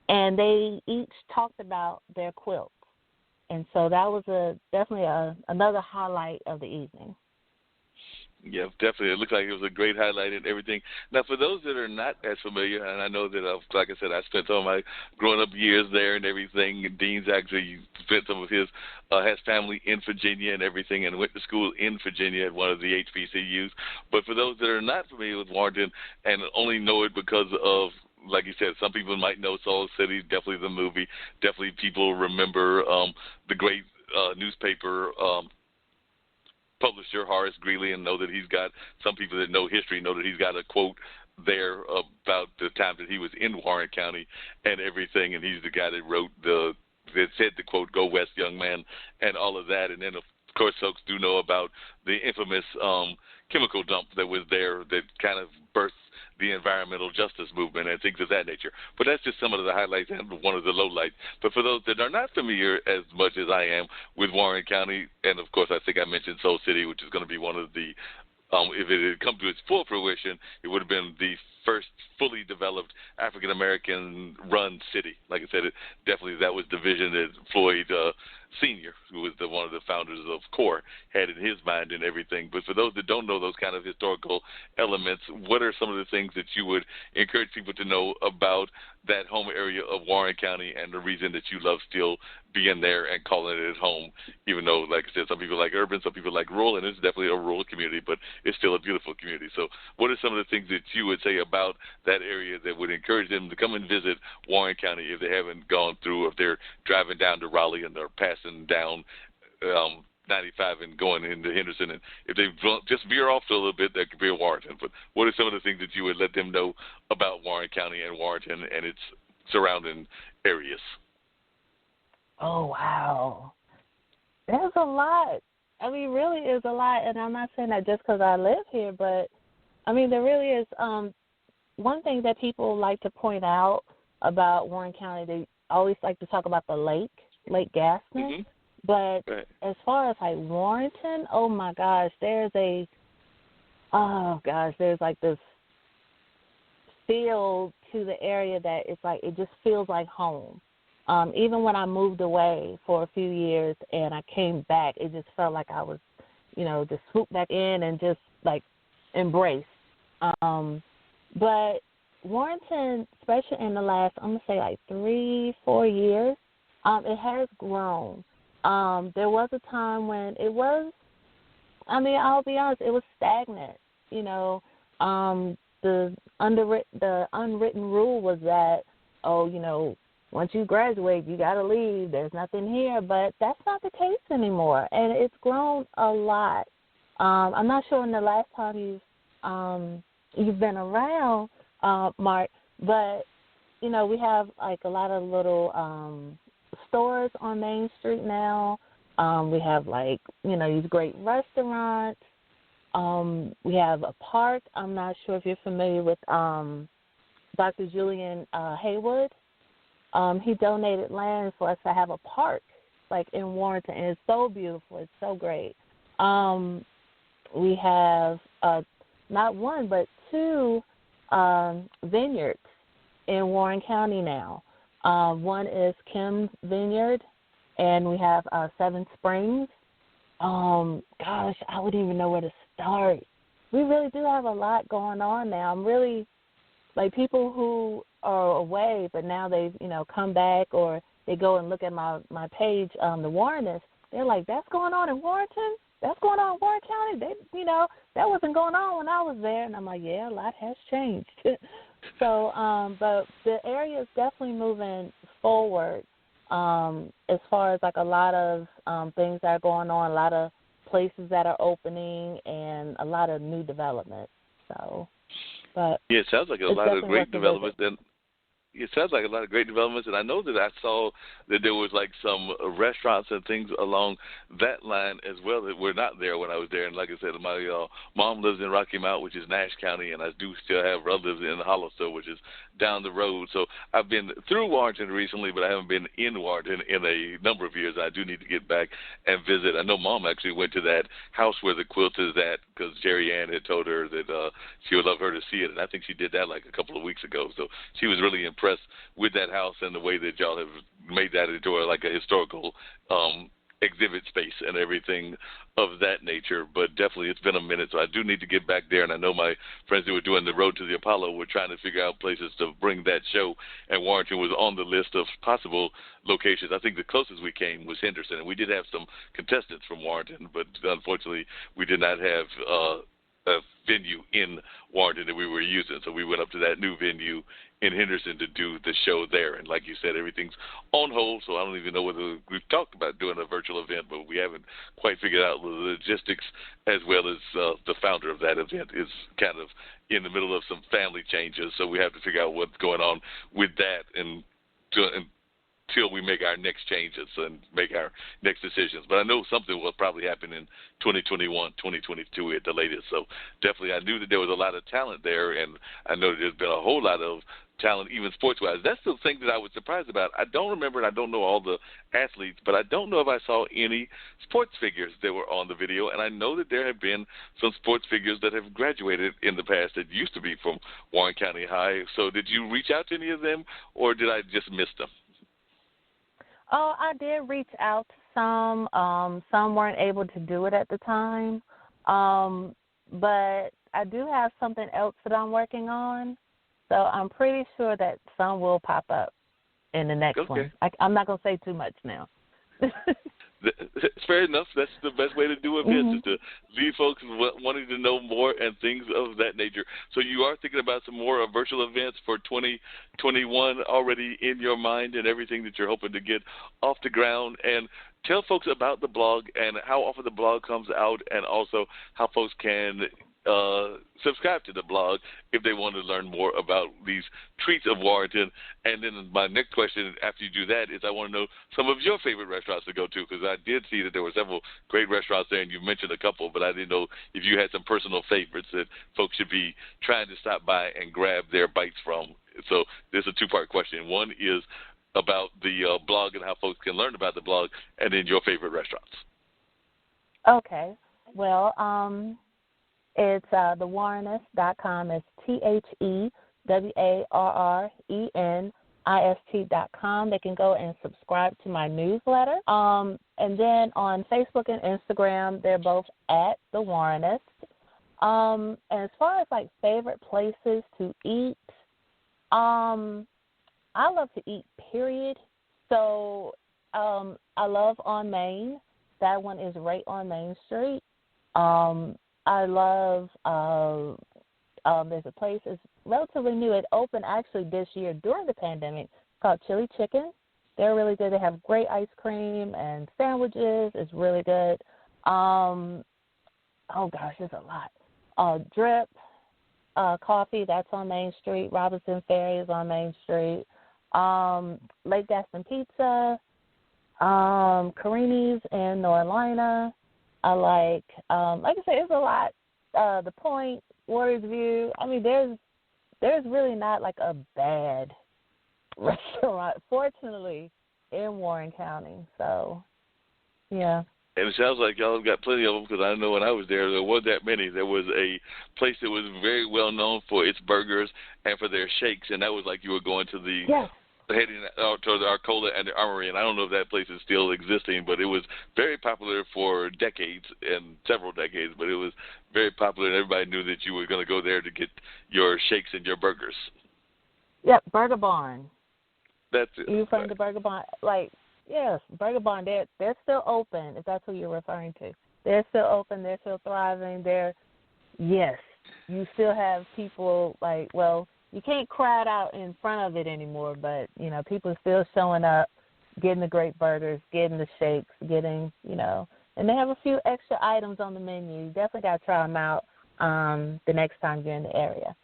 and they each talked about their quilts. And so that was definitely another highlight of the evening. Yeah, definitely. It looked like it was a great highlight and everything. Now, for those that are not as familiar, and I know that, like I said, I spent all my growing-up years there and everything, and Dean's actually spent some of his has family in Virginia and everything, and went to school in Virginia at one of the HBCUs. But for those that are not familiar with Warrenton and only know it because of, like you said, some people might know Soul City, definitely the movie. Definitely people remember the great newspaper publisher Horace Greeley, and know that he's got, some people that know history know that he's got a quote there about the time that he was in Warren County and everything, and he's the guy that wrote the that said the quote, "Go West, young man," and all of that. And then, of course, folks do know about the infamous chemical dump that was there that kind of birthed the environmental justice movement and things of that nature. But that's just some of the highlights and one of the lowlights. But for those that are not familiar as much as I am with Warren County, and of course I think I mentioned Soul City, which is going to be one of the, if it had come to its full fruition, it would have been the first fully developed African-American run city. Like I said, that was the vision that Floyd Sr., who was one of the founders of CORE, had in his mind and everything. But for those that don't know those kind of historical elements, what are some of the things that you would encourage people to know about that home area of Warren County and the reason that you love still being there and calling it home, even though, like I said, some people like urban, some people like rural, and it's definitely a rural community, but it's still a beautiful community. So what are some of the things that you would say about that area that would encourage them to come and visit Warren County if they haven't gone through, if they're driving down to Raleigh and they're passing down 95 and going into Henderson, and if they just veer off a little bit, that could be a Warrenton. But what are some of the things that you would let them know about Warren County and Warrenton and its surrounding areas? Oh, wow. There's a lot. I mean, really is a lot, and I'm not saying that just because I live here, but, I mean, there really is one thing that people like to point out about Warren County. They always like to talk about the Lake Gaston. Mm-hmm. But as far as like Warrenton, oh my gosh, there's like this feel to the area that it's like it just feels like home. Even when I moved away for a few years and I came back, it just felt like I was, just swooped back in and just like embraced. But Warrenton, especially in the last, I'm gonna say like 3-4 years, it has grown. There was a time when it was, I'll be honest, it was stagnant. The unwritten rule was that, once you graduate, you got to leave. There's nothing here. But that's not the case anymore, and it's grown a lot. I'm not sure when the last time you've been around, Mark, but, we have like a lot of little stores on Main Street now. We have these great restaurants. We have a park. I'm not sure if you're familiar with Dr. Julian Haywood. He donated land for us to have a park in Warrenton, and it's so beautiful. It's so great. We have not one but 2 vineyards in Warren County now. One is Kim's Vineyard, and we have Seven Springs. Gosh, I wouldn't even know where to start. We really do have a lot going on now. I'm really, people who are away, but now they've, come back, or they go and look at my page, the Warrenist, they're like, that's going on in Warrenton? That's going on in Warren County? That wasn't going on when I was there. And I'm like, yeah, a lot has changed. So, but the area is definitely moving forward as far as a lot of things that are going on, a lot of places that are opening, and a lot of new development. So, but yeah, it sounds like a lot of great developments. It sounds like a lot of great developments, and I know that I saw that there was some restaurants and things along that line as well that were not there when I was there. And like I said, my mom lives in Rocky Mount, which is Nash County, and I do still have relatives in Hollister, which is down the road. So I've been through Warrenton recently, but I haven't been in Warrenton in a number of years. I do need to get back and visit. I know Mom actually went to that house where the quilt is at because Jerry Ann had told her that she would love her to see it, and I think she did that a couple of weeks ago. So she was really impressed with that house and the way that y'all have made that into a historical exhibit space and everything of that nature. But definitely it's been a minute, so I do need to get back there. And I know my friends who were doing the Road to the Apollo were trying to figure out places to bring that show, and Warrenton was on the list of possible locations. I think the closest we came was Henderson, and we did have some contestants from Warrenton, but unfortunately we did not have a venue in Warrenton that we were using, so we went up to that new venue in Henderson to do the show there. And like you said, everything's on hold, so I don't even know whether we've talked about doing a virtual event, but we haven't quite figured out the logistics, as well as the founder of that event is kind of in the middle of some family changes, so we have to figure out what's going on with that and till we make our next changes and make our next decisions. But I know something will probably happen in 2021, 2022 at the latest. So definitely I knew that there was a lot of talent there, and I know that there's been a whole lot of talent, even sports-wise. That's the thing that I was surprised about. I don't remember, and I don't know all the athletes, but I don't know if I saw any sports figures that were on the video, and I know that there have been some sports figures that have graduated in the past that used to be from Warren County High. So did you reach out to any of them, or did I just miss them? Oh, I did reach out to some. Some weren't able to do it at the time. But I do have something else that I'm working on. So I'm pretty sure that some will pop up in the next one. I'm not going to say too much now. It's fair enough. That's the best way to do events, is to leave folks wanting to know more and things of that nature. So you are thinking about some more virtual events for 2021 already in your mind, and everything that you're hoping to get off the ground. And tell folks about the blog and how often the blog comes out, and also how folks can subscribe to the blog if they want to learn more about these treats of Warrenton. And then my next question after you do that is, I want to know some of your favorite restaurants to go to, because I did see that there were several great restaurants there, and you mentioned a couple, but I didn't know if you had some personal favorites that folks should be trying to stop by and grab their bites from. So there's a two-part question. One is about the blog and how folks can learn about the blog, and then your favorite restaurants. Okay. Well, it's the Warrenist.com. It's TheWarrenist.com. They can go and subscribe to my newsletter. And then on Facebook and Instagram, they're both at The Warrenist. And as far as like favorite places to eat, I love to eat, period. So I love On Main. That one is right on Main Street. I love, there's a place, it's relatively new. It opened actually this year during the pandemic, called Chili Chicken. They're really good. They have great ice cream and sandwiches. It's really good. Oh, gosh, there's a lot. Drip Coffee, that's on Main Street. Robinson Ferry is on Main Street. Lake Gaston Pizza. Carini's in Norlina. I like I said, it's a lot. The Point, Waters View. I mean, there's really not like a bad restaurant, fortunately, in Warren County. So, yeah. And it sounds like y'all have got plenty of them, because I know when I was there wasn't that many. There was a place that was very well known for its burgers and for their shakes, and that was like you were going to the heading to the Arcola and the Armory, and I don't know if that place is still existing, but it was very popular for decades and several decades, but it was very popular, and everybody knew that you were going to go there to get your shakes and your burgers. Yep, Burger Barn. That's it. You from the Burger Barn? Like, yes, Burger Barn, they're still open, if that's what you're referring to. They're still open. They're still thriving. Yes, you still have people like, well, you can't crowd out in front of it anymore, but, you know, people are still showing up, getting the great burgers, getting the shakes, getting, you know, and they have a few extra items on the menu. You definitely got to try them out the next time you're in the area.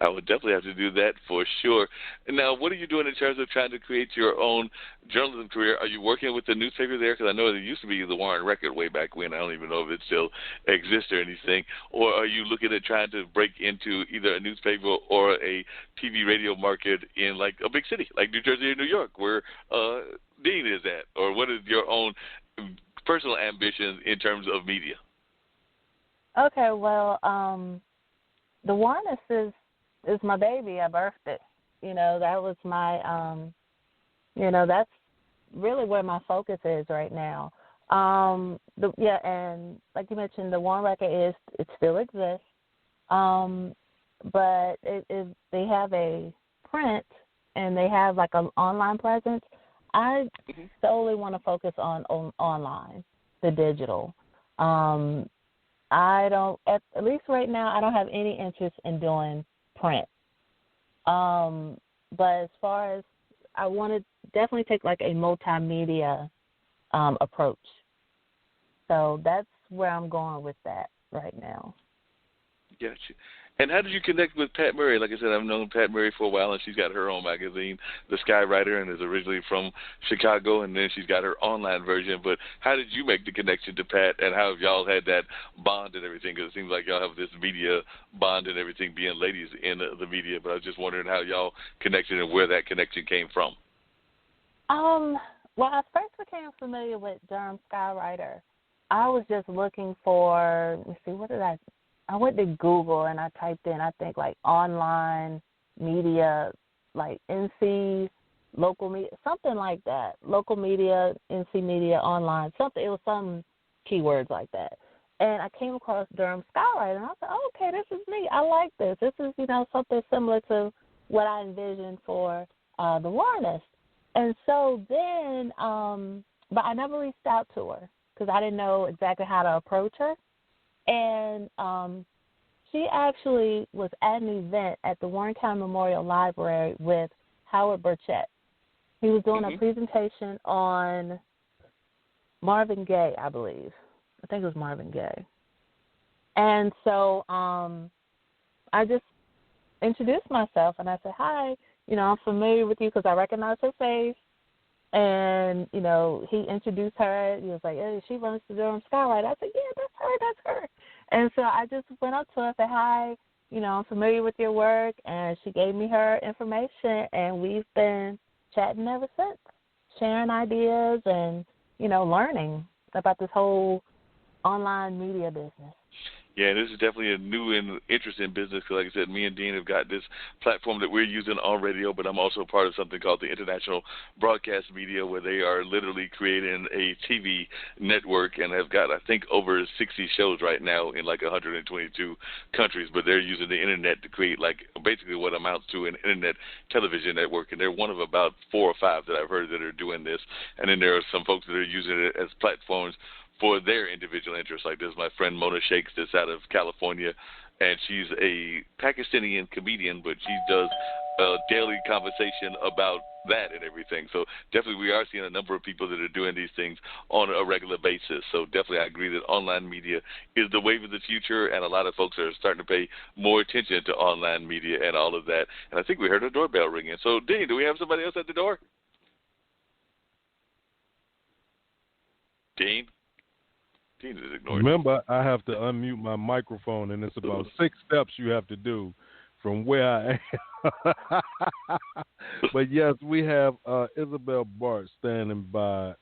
I would definitely have to do that for sure. Now, what are you doing in terms of trying to create your own journalism career? Are you working with the newspaper there? Because I know there used to be the Warren Record way back when. I don't even know if it still exists or anything. Or are you looking at trying to break into either a newspaper or a TV radio market in like a big city, like New Jersey or New York, where Dean is at? Or what is your own personal ambitions in terms of media? Okay, well, the Warrenist is my baby. I birthed it. You know, that was my, that's really where my focus is right now. And like you mentioned, the Warren Record it still exists. But they have a print and they have like an online presence. I solely want to focus on online, the digital. I don't, at least right now, I don't have any interest in doing print. But as far as I want to definitely take like a multimedia approach. So that's where I'm going with that right now. Gotcha. And how did you connect with Pat Murray? Like I said, I've known Pat Murray for a while, and she's got her own magazine, The Skywriter, and is originally from Chicago, and then she's got her online version. But how did you make the connection to Pat, and how have y'all had that bond and everything? Because it seems like y'all have this media bond and everything, being ladies in the media. But I was just wondering how y'all connected and where that connection came from. Well, I first became familiar with Durham Skywriter. I was just looking for, let's see, I went to Google and I typed in, I think, like online media, like NC, local media, something like that. Local media, NC media, online, something. It was some keywords like that. And I came across Durham Skywriter, and I said, oh, okay, this is neat. I like this. This is, something similar to what I envisioned for the Warrenist. And so then, but I never reached out to her because I didn't know exactly how to approach her. And she actually was at an event at the Warren County Memorial Library with Howard Burchett. He was doing a presentation on Marvin Gaye, I believe. I think it was Marvin Gaye. And so I just introduced myself, and I said, hi, I'm familiar with you because I recognize her face. And, he introduced her. He was like, hey, she runs the Durham Skywriter. I said, yeah, that's her. And so I just went up to her and said, hi, I'm familiar with your work. And she gave me her information, and we've been chatting ever since, sharing ideas and, learning about this whole online media business. Yeah, this is definitely a new and interesting business. Like I said, me and Dean have got this platform that we're using on radio, but I'm also part of something called the International Broadcast Media, where they are literally creating a TV network and have got, I think, over 60 shows right now in like 122 countries. But they're using the internet to create like basically what amounts to an internet television network. And they're one of about 4 or 5 that I've heard that are doing this. And then there are some folks that are using it as platforms for their individual interests. Like there's my friend Mona Shakes that's out of California, and she's a Pakistani comedian, but she does a daily conversation about that and everything. So definitely we are seeing a number of people that are doing these things on a regular basis. So definitely I agree that online media is the wave of the future, and a lot of folks are starting to pay more attention to online media and all of that. And I think we heard a doorbell ringing. So, Dean, do we have somebody else at the door? Dean? Remember, I have to unmute my microphone, and it's about 6 steps you have to do from where I am. But, yes, we have Isobel Bartz standing by.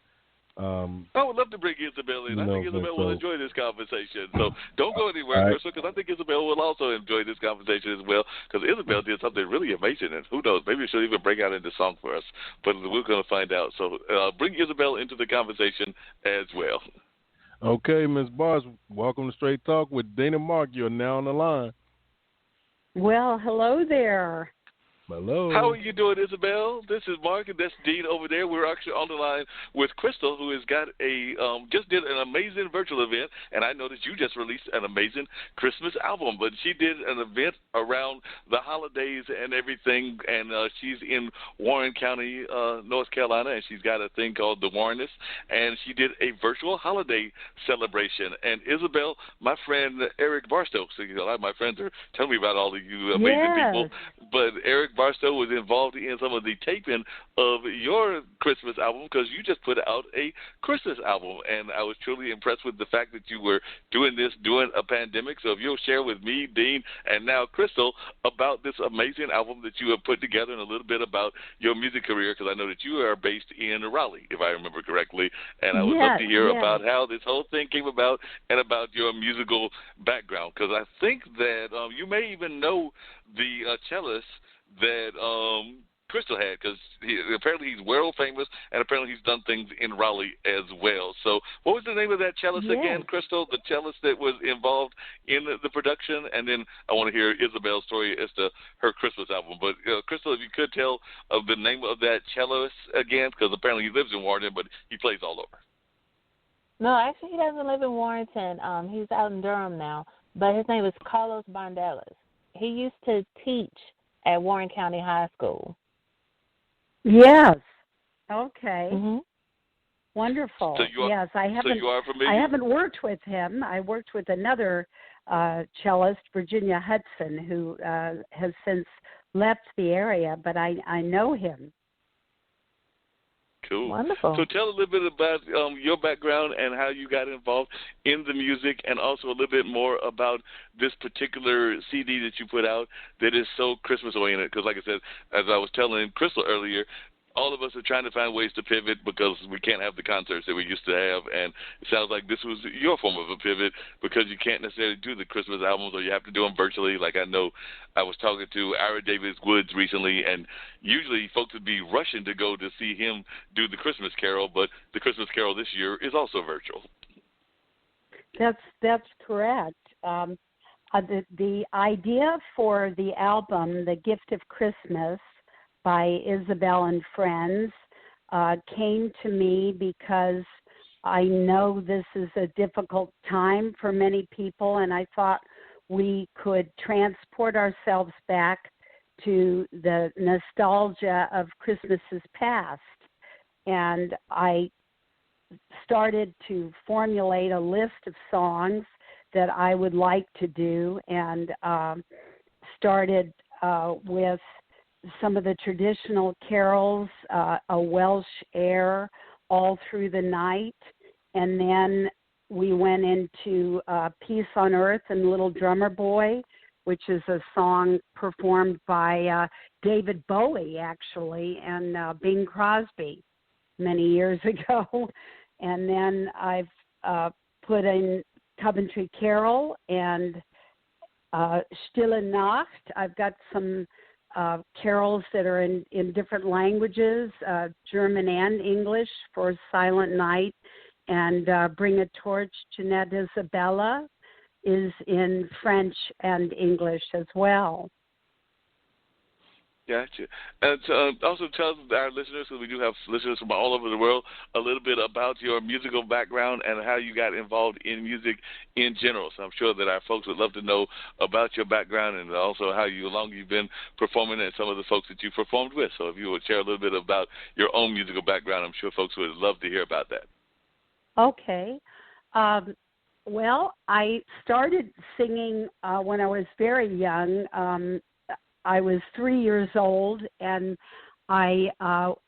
I would love to bring Isobel in. I think Isobel will enjoy this conversation. So don't go anywhere, Crystal, because I think Isobel will also enjoy this conversation as well, because Isobel did something really amazing, and who knows, maybe she'll even bring out into song for us. But we're going to find out. So bring Isobel into the conversation as well. Okay, Ms. Bartz, welcome to Straight Talk with Dean and Mark. You're now on the line. Well, hello there. Hello. How are you doing, Isobel? This is Mark, and that's Dean over there. We're actually on the line with Crystal, who has got just did an amazing virtual event, and I know that you just released an amazing Christmas album, but she did an event around the holidays and everything, and she's in Warren County, North Carolina, and she's got a thing called the Warrenist, and she did a virtual holiday celebration. And Isobel, my friend Eric Barstow, so a lot of my friends are telling me about all of you amazing people, but Eric Barstow was involved in some of the taping of your Christmas album, because you just put out a Christmas album, and I was truly impressed with the fact that you were doing this during a pandemic. So if you'll share with me, Dean, and now Crystal, about this amazing album that you have put together, and a little bit about your music career, because I know that you are based in Raleigh, if I remember correctly, and I would love to hear about how this whole thing came about and about your musical background, because I think that you may even know the cellist that Crystal had, because apparently he's world famous, and apparently he's done things in Raleigh as well. So what was the name of that cellist again, Crystal, the cellist that was involved in the production? And then I want to hear Isobel's story as to her Christmas album. But Crystal, if you could tell the name of that cellist again, because apparently he lives in Warrenton, but he plays all over. No, actually he doesn't live in Warrenton. He's out in Durham now, but his name is Carlos Banderas. He used to teach at Warren County High School. Yes. Okay. Mm-hmm. Wonderful. So you are, yes, I haven't. So you are familiar? I haven't worked with him. I worked with another cellist Virginia Hudson, who has since left the area, but I know him. Cool. Wonderful. So tell a little bit about your background and how you got involved in the music, and also a little bit more about this particular CD that you put out that is so Christmas-oriented. Because like I said, as I was telling Crystal earlier, all of us are trying to find ways to pivot because we can't have the concerts that we used to have, and it sounds like this was your form of a pivot because you can't necessarily do the Christmas albums, or you have to do them virtually. Like I know I was talking to Ira Davis Woods recently, and usually folks would be rushing to go to see him do the Christmas Carol, but the Christmas Carol this year is also virtual. That's correct. The idea for the album, The Gift of Christmas, by Isabel and Friends, came to me because I know this is a difficult time for many people, and I thought we could transport ourselves back to the nostalgia of Christmases past. And I started to formulate a list of songs that I would like to do, and started with some of the traditional carols, A Welsh Air, All Through the Night, and then we went into Peace on Earth and Little Drummer Boy, which is a song performed by David Bowie, actually, and Bing Crosby many years ago. And then I've put in Coventry Carol and Stille Nacht. I've got some carols that are in different languages, German and English, for Silent Night, and Bring a Torch, Jeanette Isabella, is in French and English as well. Gotcha. And also tell our listeners, because we do have listeners from all over the world, a little bit about your musical background and how you got involved in music in general. So I'm sure that our folks would love to know about your background and also how long you've been performing and some of the folks that you performed with. So if you would share a little bit about your own musical background, I'm sure folks would love to hear about that. Okay. Well, I started singing when I was very young. I was 3 years old, and I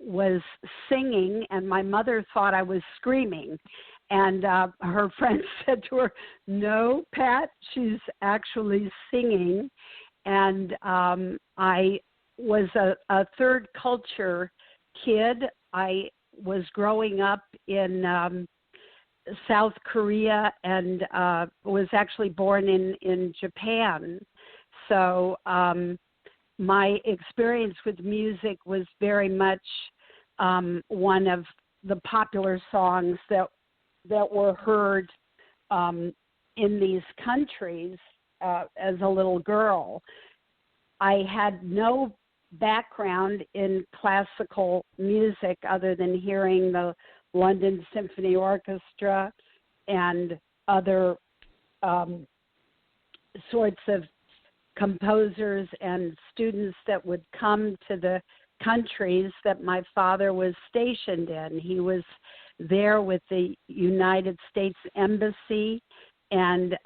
was singing, and my mother thought I was screaming. And her friend said to her, "No, Pat, she's actually singing." And I was a third culture kid. I was growing up in South Korea and was actually born in Japan. So my experience with music was very much one of the popular songs that were heard in these countries as a little girl. I had no background in classical music other than hearing the London Symphony Orchestra and other sorts of composers and students that would come to the countries that my father was stationed in. He was there with the United States Embassy, and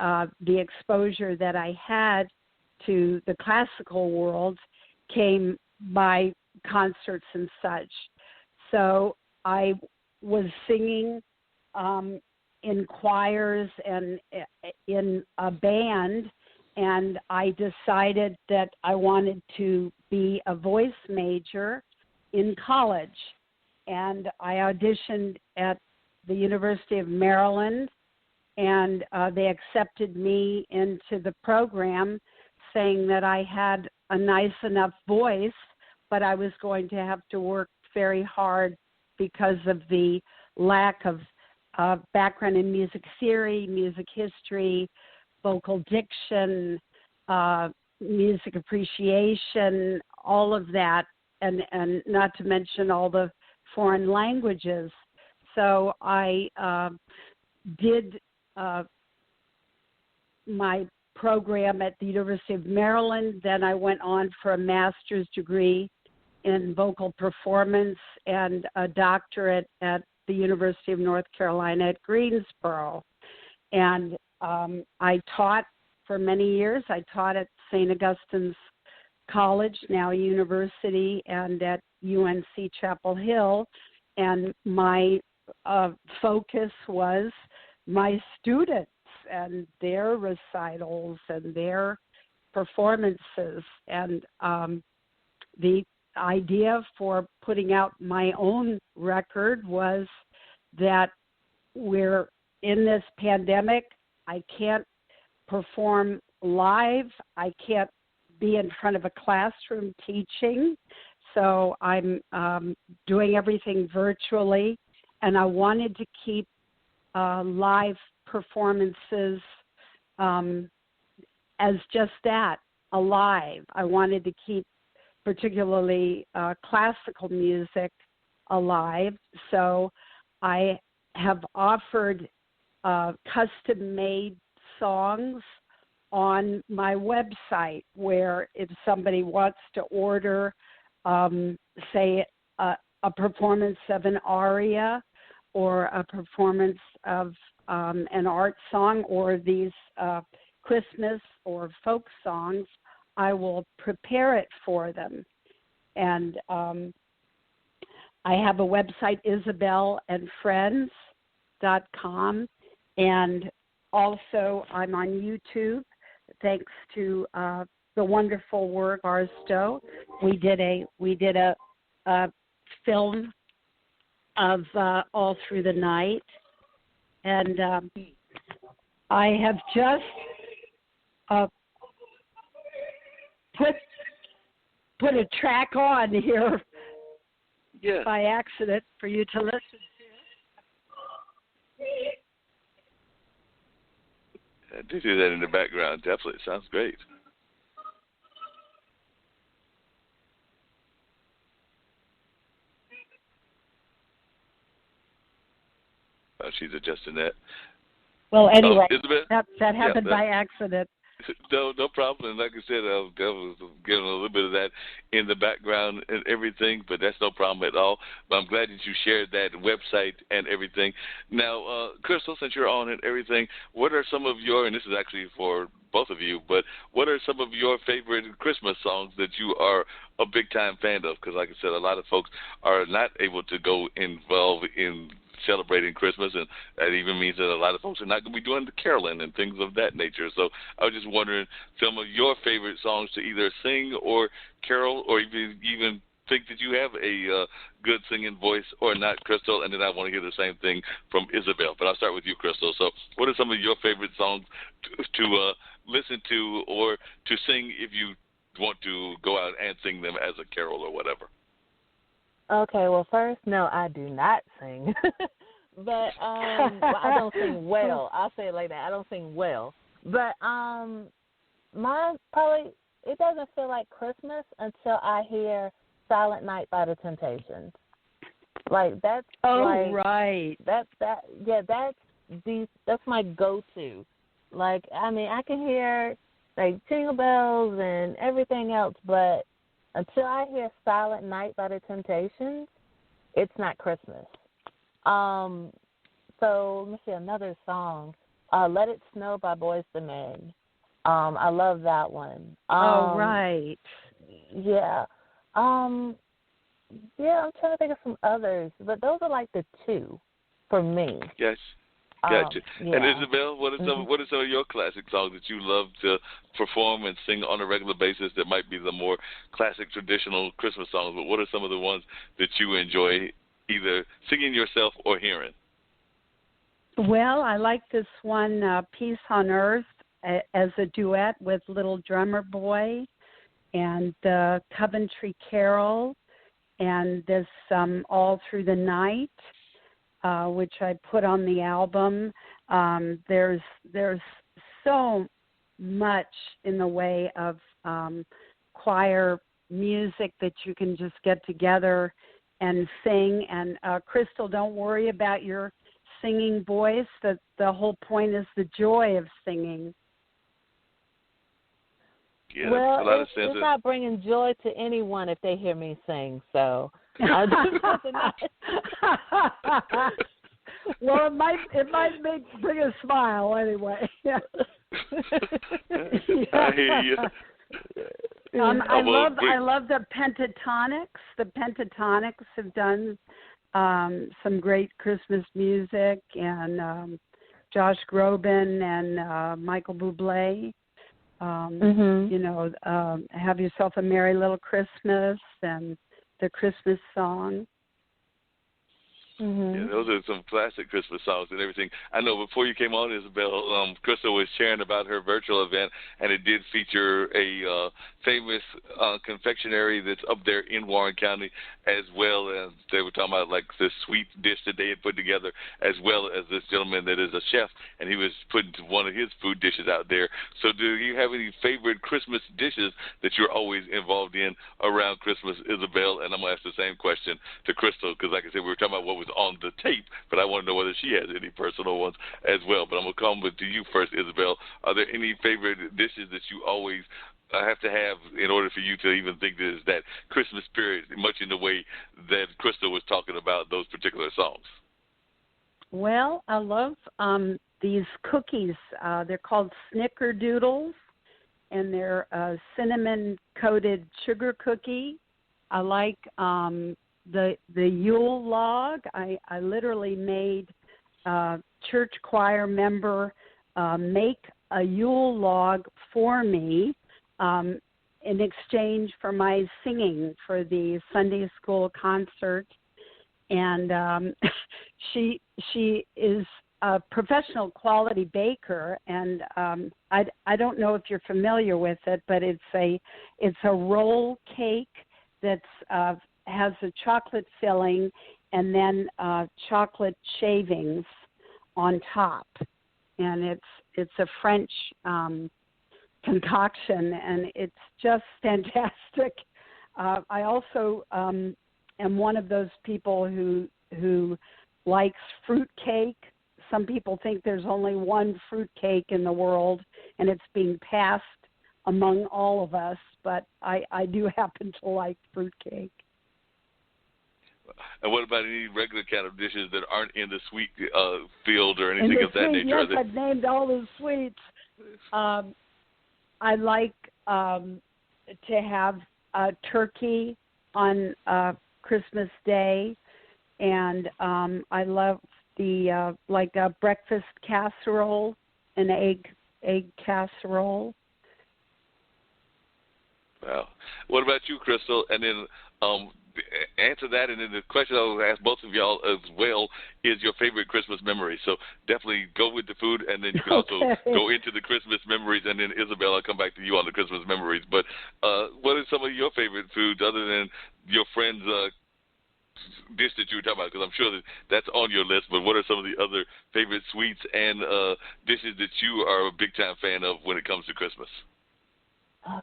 the exposure that I had to the classical world came by concerts and such. So I was singing in choirs and in a band, and I decided that I wanted to be a voice major in college. And I auditioned at the University of Maryland, and they accepted me into the program, saying that I had a nice enough voice, but I was going to have to work very hard because of the lack of background in music theory, music history, vocal diction, music appreciation, all of that, and not to mention all the foreign languages. So I did my program at the University of Maryland. Then I went on for a master's degree in vocal performance and a doctorate at the University of North Carolina at Greensboro. And I taught for many years. I taught at St. Augustine's College, now university, and at UNC Chapel Hill. And my focus was my students and their recitals and their performances. And the idea for putting out my own record was that we're in this pandemic. I can't perform live. I can't be in front of a classroom teaching. So I'm doing everything virtually. And I wanted to keep live performances as just that, alive. I wanted to keep particularly classical music alive. So I have offered custom-made songs on my website, where if somebody wants to order, say, a performance of an aria or a performance of an art song or these Christmas or folk songs, I will prepare it for them. And I have a website, isabelandfriends.com, and also I'm on YouTube, thanks to the wonderful work Arsto. We did a film of All Through the Night, and I have just put a track on here by accident for you to listen to. I do that in the background. Definitely. Sounds great. She's adjusting that. Well, anyway, that happened by accident. No problem. And like I said, I was giving a little bit of that in the background and everything, but that's no problem at all. But I'm glad that you shared that website and everything. Now, Crystal, since you're on and everything, what are some of your, and this is actually for both of you, but what are some of your favorite Christmas songs that you are a big-time fan of? Because like I said, a lot of folks are not able to go involved in celebrating Christmas, and that even means that a lot of folks are not going to be doing the caroling and things of that nature. So I was just wondering some of your favorite songs to either sing or carol, or even think that you have a good singing voice or not, Crystal, and then I want to hear the same thing from Isabel. But I'll start with you, Crystal. So what are some of your favorite songs to listen to or to sing if you want to go out and sing them as a carol or whatever? Okay, well, first, no, I do not sing. But well, I don't sing well. I'll say it like that. I don't sing well. But mine probably, it doesn't feel like Christmas until I hear Silent Night by the Temptations. Like, that's right. That's my go-to. Like, I mean, I can hear, like, Jingle Bells and everything else, but until I hear Silent Night by the Temptations, it's not Christmas. So let me see another song. Let It Snow by Boyz II Men. I love that one. Right. Yeah. Yeah, I'm trying to think of some others, but those are like the two for me. Yes. Gotcha. Yeah. And Isabel, what are some of your classic songs that you love to perform and sing on a regular basis that might be the more classic traditional Christmas songs, but what are some of the ones that you enjoy either singing yourself or hearing? Well, I like this one, Peace on Earth, as a duet with Little Drummer Boy, and Coventry Carol, and this All Through the Night, which I put on the album. There's so much in the way of choir music that you can just get together and sing. And Crystal, don't worry about your singing voice. That the whole point is the joy of singing. Yeah, well, a lot of sense. It's not bringing joy to anyone if they hear me sing, so I just Well, it might bring a smile anyway. Yeah. I hear you. I love the pentatonics. The pentatonics have done some great Christmas music, and Josh Groban and Michael Bublé. You know, Have Yourself a Merry Little Christmas and the Christmas song. Yeah, those are some classic Christmas songs and everything. I know before you came on, Isabel, Crystal was sharing about her virtual event, and it did feature a famous confectionery that's up there in Warren County, as well as they were talking about like this sweet dish that they had put together, as well as this gentleman that is a chef, and he was putting one of his food dishes out there. So do you have any favorite Christmas dishes that you're always involved in around Christmas, Isabel? And I'm going to ask the same question to Crystal, because like I said, we were talking about what was on the tape, but I want to know whether she has any personal ones as well. But I'm going to come to you first, Isabel. Are there any favorite dishes that you always have to have in order for you to even think there's that Christmas spirit, much in the way that Crystal was talking about those particular songs? Well, I love these cookies. They're called snickerdoodles, and they're a cinnamon-coated sugar cookie. I like the Yule log. I literally made a church choir member make a Yule log for me in exchange for my singing for the Sunday school concert. And she is a professional quality baker, and I don't know if you're familiar with it, but it's a roll cake that's has a chocolate filling and then chocolate shavings on top, and it's a French concoction, and it's just fantastic. I also am one of those people who likes fruit cake. Some people think there's only one fruit cake in the world, and it's being passed among all of us, but I do happen to like fruit cake. And what about any regular kind of dishes that aren't in the sweet field or anything of that nature? Yes, I've named all the sweets. I like to have turkey on Christmas Day, and I love the like a breakfast casserole, an egg casserole. Wow. What about you, Crystal? And then answer that, and then the question I will ask both of y'all as well is your favorite Christmas memory. So definitely go with the food, and then you can also go into the Christmas memories, and then Isabel, I'll come back to you on the Christmas memories. But what are some of your favorite foods other than your friend's dish that you were talking about? Because I'm sure that's on your list, but what are some of the other favorite sweets and dishes that you are a big-time fan of when it comes to Christmas?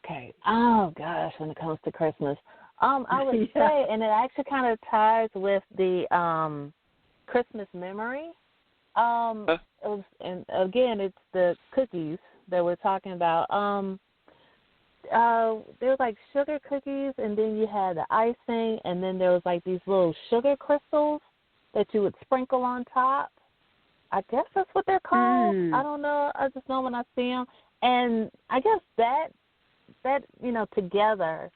Okay. Oh, gosh, when it comes to Christmas. I would say, and it actually kind of ties with the Christmas memory. It was, and again, it's the cookies that we're talking about. There was like sugar cookies, and then you had the icing, and then there was like these little sugar crystals that you would sprinkle on top. I guess that's what they're called. I don't know. I just know when I see them. And I guess that together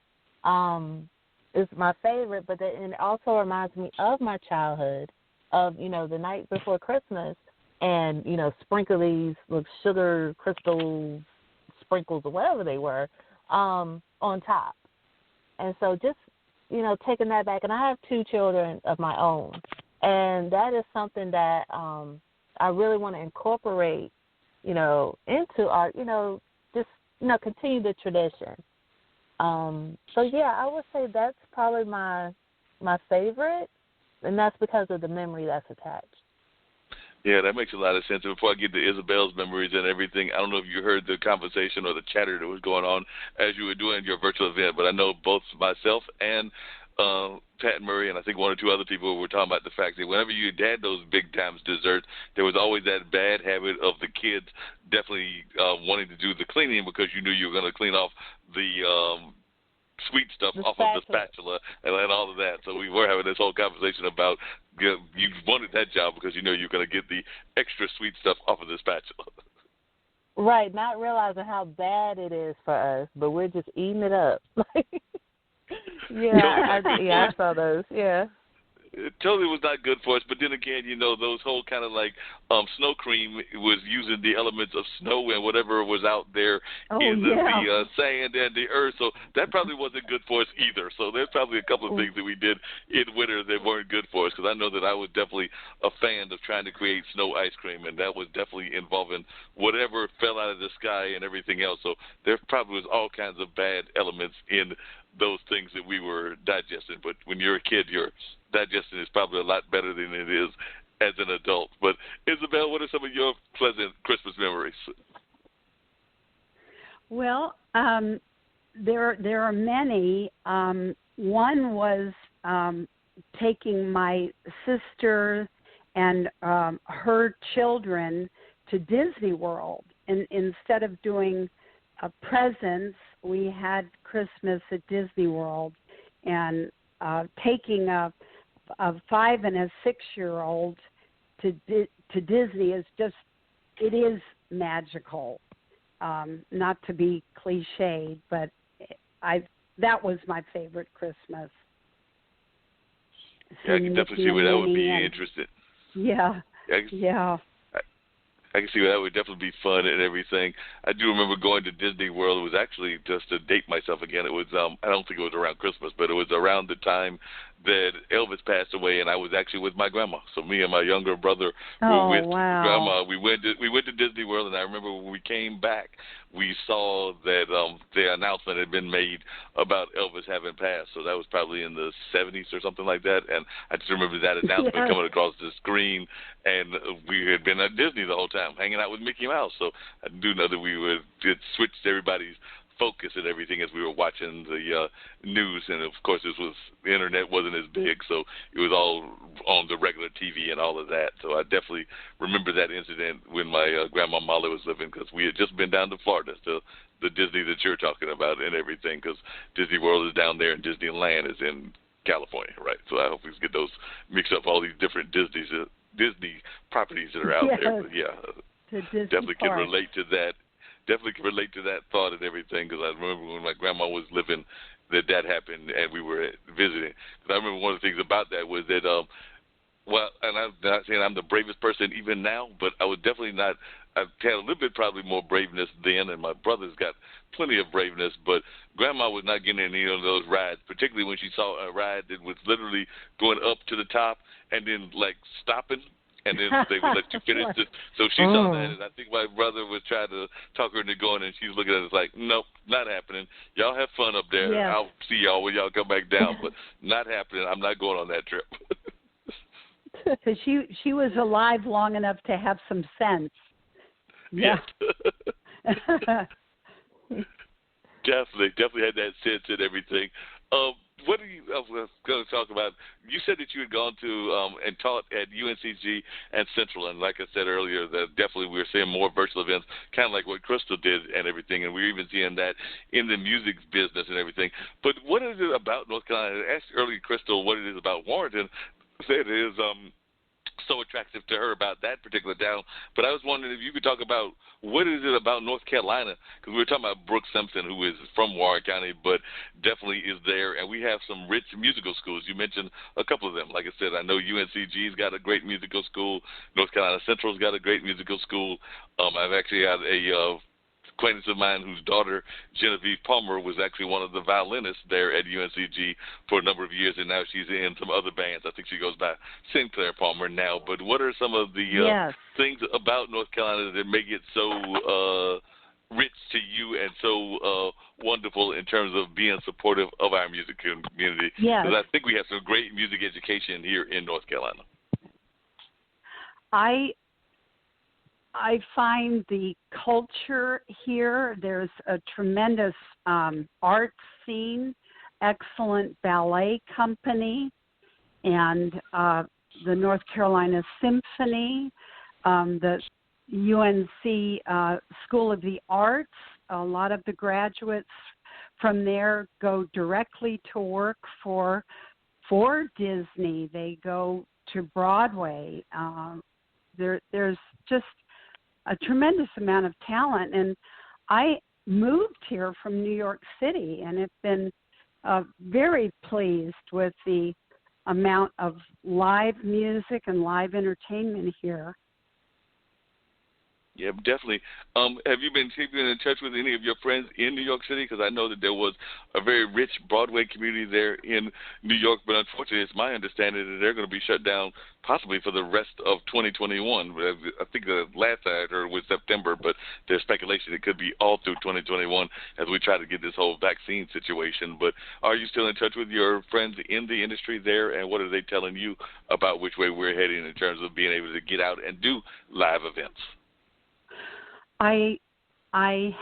is my favorite, but it also reminds me of my childhood, of, the night before Christmas, and, sprinkle these little sugar crystal sprinkles or whatever they were on top. And so just, taking that back, and I have 2 children of my own, and that is something that I really want to incorporate, into our, continue the tradition. So yeah, I would say that's probably my favorite, and that's because of the memory that's attached. Yeah, that makes a lot of sense. And before I get to Isabel's memories and everything, I don't know if you heard the conversation or the chatter that was going on as you were doing your virtual event, but I know both myself and Pat and Murray, and I think 1 or 2 other people were talking about the fact that whenever you had those big times desserts, there was always that bad habit of the kids definitely wanting to do the cleaning because you knew you were going to clean off the sweet stuff The off of the spatula and all of that. So we were having this whole conversation about you wanted that job because you know you're going to get the extra sweet stuff off of the spatula. Right, not realizing how bad it is for us, but we're just eating it up. I saw those. Yeah. It totally was not good for us, but then again, you know, those whole kind of like snow cream was using the elements of snow and whatever was out there in the sand and the earth, so that probably wasn't good for us either. So there's probably a couple of things that we did in winter that weren't good for us, because I know that I was definitely a fan of trying to create snow ice cream, and that was definitely involving whatever fell out of the sky and everything else. So there probably was all kinds of bad elements in those things that we were digesting. But when you're a kid, your digestion is probably a lot better than it is as an adult. But Isobel, what are some of your pleasant Christmas memories? Well, there are many. One was taking my sister and her children to Disney World, and instead of doing presents, we had Christmas at Disney World, and taking a 5 and a 6-year-old to Disney is magical. Not to be cliched, but that was my favorite Christmas. Yeah, I can definitely see where that would be interesting. Yeah. I can see that would definitely be fun and everything. I do remember going to Disney World. It was actually, just to date myself again, it was, I don't think it was around Christmas, but it was around the time that Elvis passed away, and I was actually with my grandma. So me and my younger brother were with grandma. We went to Disney World, and I remember when we came back, we saw that the announcement had been made about Elvis having passed. So that was probably in the 70s or something like that. And I just remember that announcement coming across the screen, and we had been at Disney the whole time, hanging out with Mickey Mouse. So I do know that it switched everybody's focus and everything as we were watching the news, and of course the internet wasn't as big, so it was all on the regular TV and all of that. So I definitely remember that incident when my grandma Molly was living, because we had just been down to Florida, to the Disney that you're talking about and everything, because Disney World is down there and Disneyland is in California, right? So I hope we get those mixed up, all these different Disney properties that are out there. But yeah, definitely can relate to that. Definitely can relate to that thought and everything, because I remember when my grandma was living that happened and we were visiting. Because I remember one of the things about that was that, and I'm not saying I'm the bravest person even now, but I was definitely not. I've had a little bit probably more braveness then, and my brother's got plenty of braveness, but Grandma was not getting any of those rides, particularly when she saw a ride that was literally going up to the top and then like stopping. And then they would let you finish it. So she saw that, and I think my brother was trying to talk her into going, and she's looking at us like, nope, not happening. Y'all have fun up there. Yeah. I'll see y'all when y'all come back down, but not happening. I'm not going on that trip. So she was alive long enough to have some sense. Yeah. Definitely had that sense and everything. What are you going to talk about? You said that you had gone to and taught at UNCG and Central, and like I said earlier, that definitely we're seeing more virtual events, kind of like what Crystal did and everything, and we're even seeing that in the music business and everything. But what is it about North Carolina? I asked earlier Crystal what it is about Warrenton. Said it is so attractive to her about that particular town. But I was wondering if you could talk about what is it about North Carolina, because we were talking about Brooke Simpson, who is from Warren County, but definitely is there. And we have some rich musical schools. You mentioned a couple of them. Like I said, I know UNCG's got a great musical school. North Carolina Central's got a great musical school. I've actually got a acquaintance of mine whose daughter, Genevieve Palmer, was actually one of the violinists there at UNCG for a number of years, and now she's in some other bands. I think she goes by Sinclair Palmer now. But what are some of the things about North Carolina that make it so rich to you and so wonderful in terms of being supportive of our music community? Yes. Because I think we have some great music education here in North Carolina. I find the culture here, there's a tremendous art scene, excellent ballet company, and the North Carolina Symphony, the UNC School of the Arts. A lot of the graduates from there go directly to work for Disney. They go to Broadway. There's just a tremendous amount of talent, and I moved here from New York City and have been very pleased with the amount of live music and live entertainment here. Yeah, definitely. Have you been keeping in touch with any of your friends in New York City? Because I know that there was a very rich Broadway community there in New York, but unfortunately it's my understanding that they're going to be shut down possibly for the rest of 2021. I think the last I heard was September, but there's speculation it could be all through 2021 as we try to get this whole vaccine situation. But are you still in touch with your friends in the industry there, and what are they telling you about which way we're heading in terms of being able to get out and do live events? I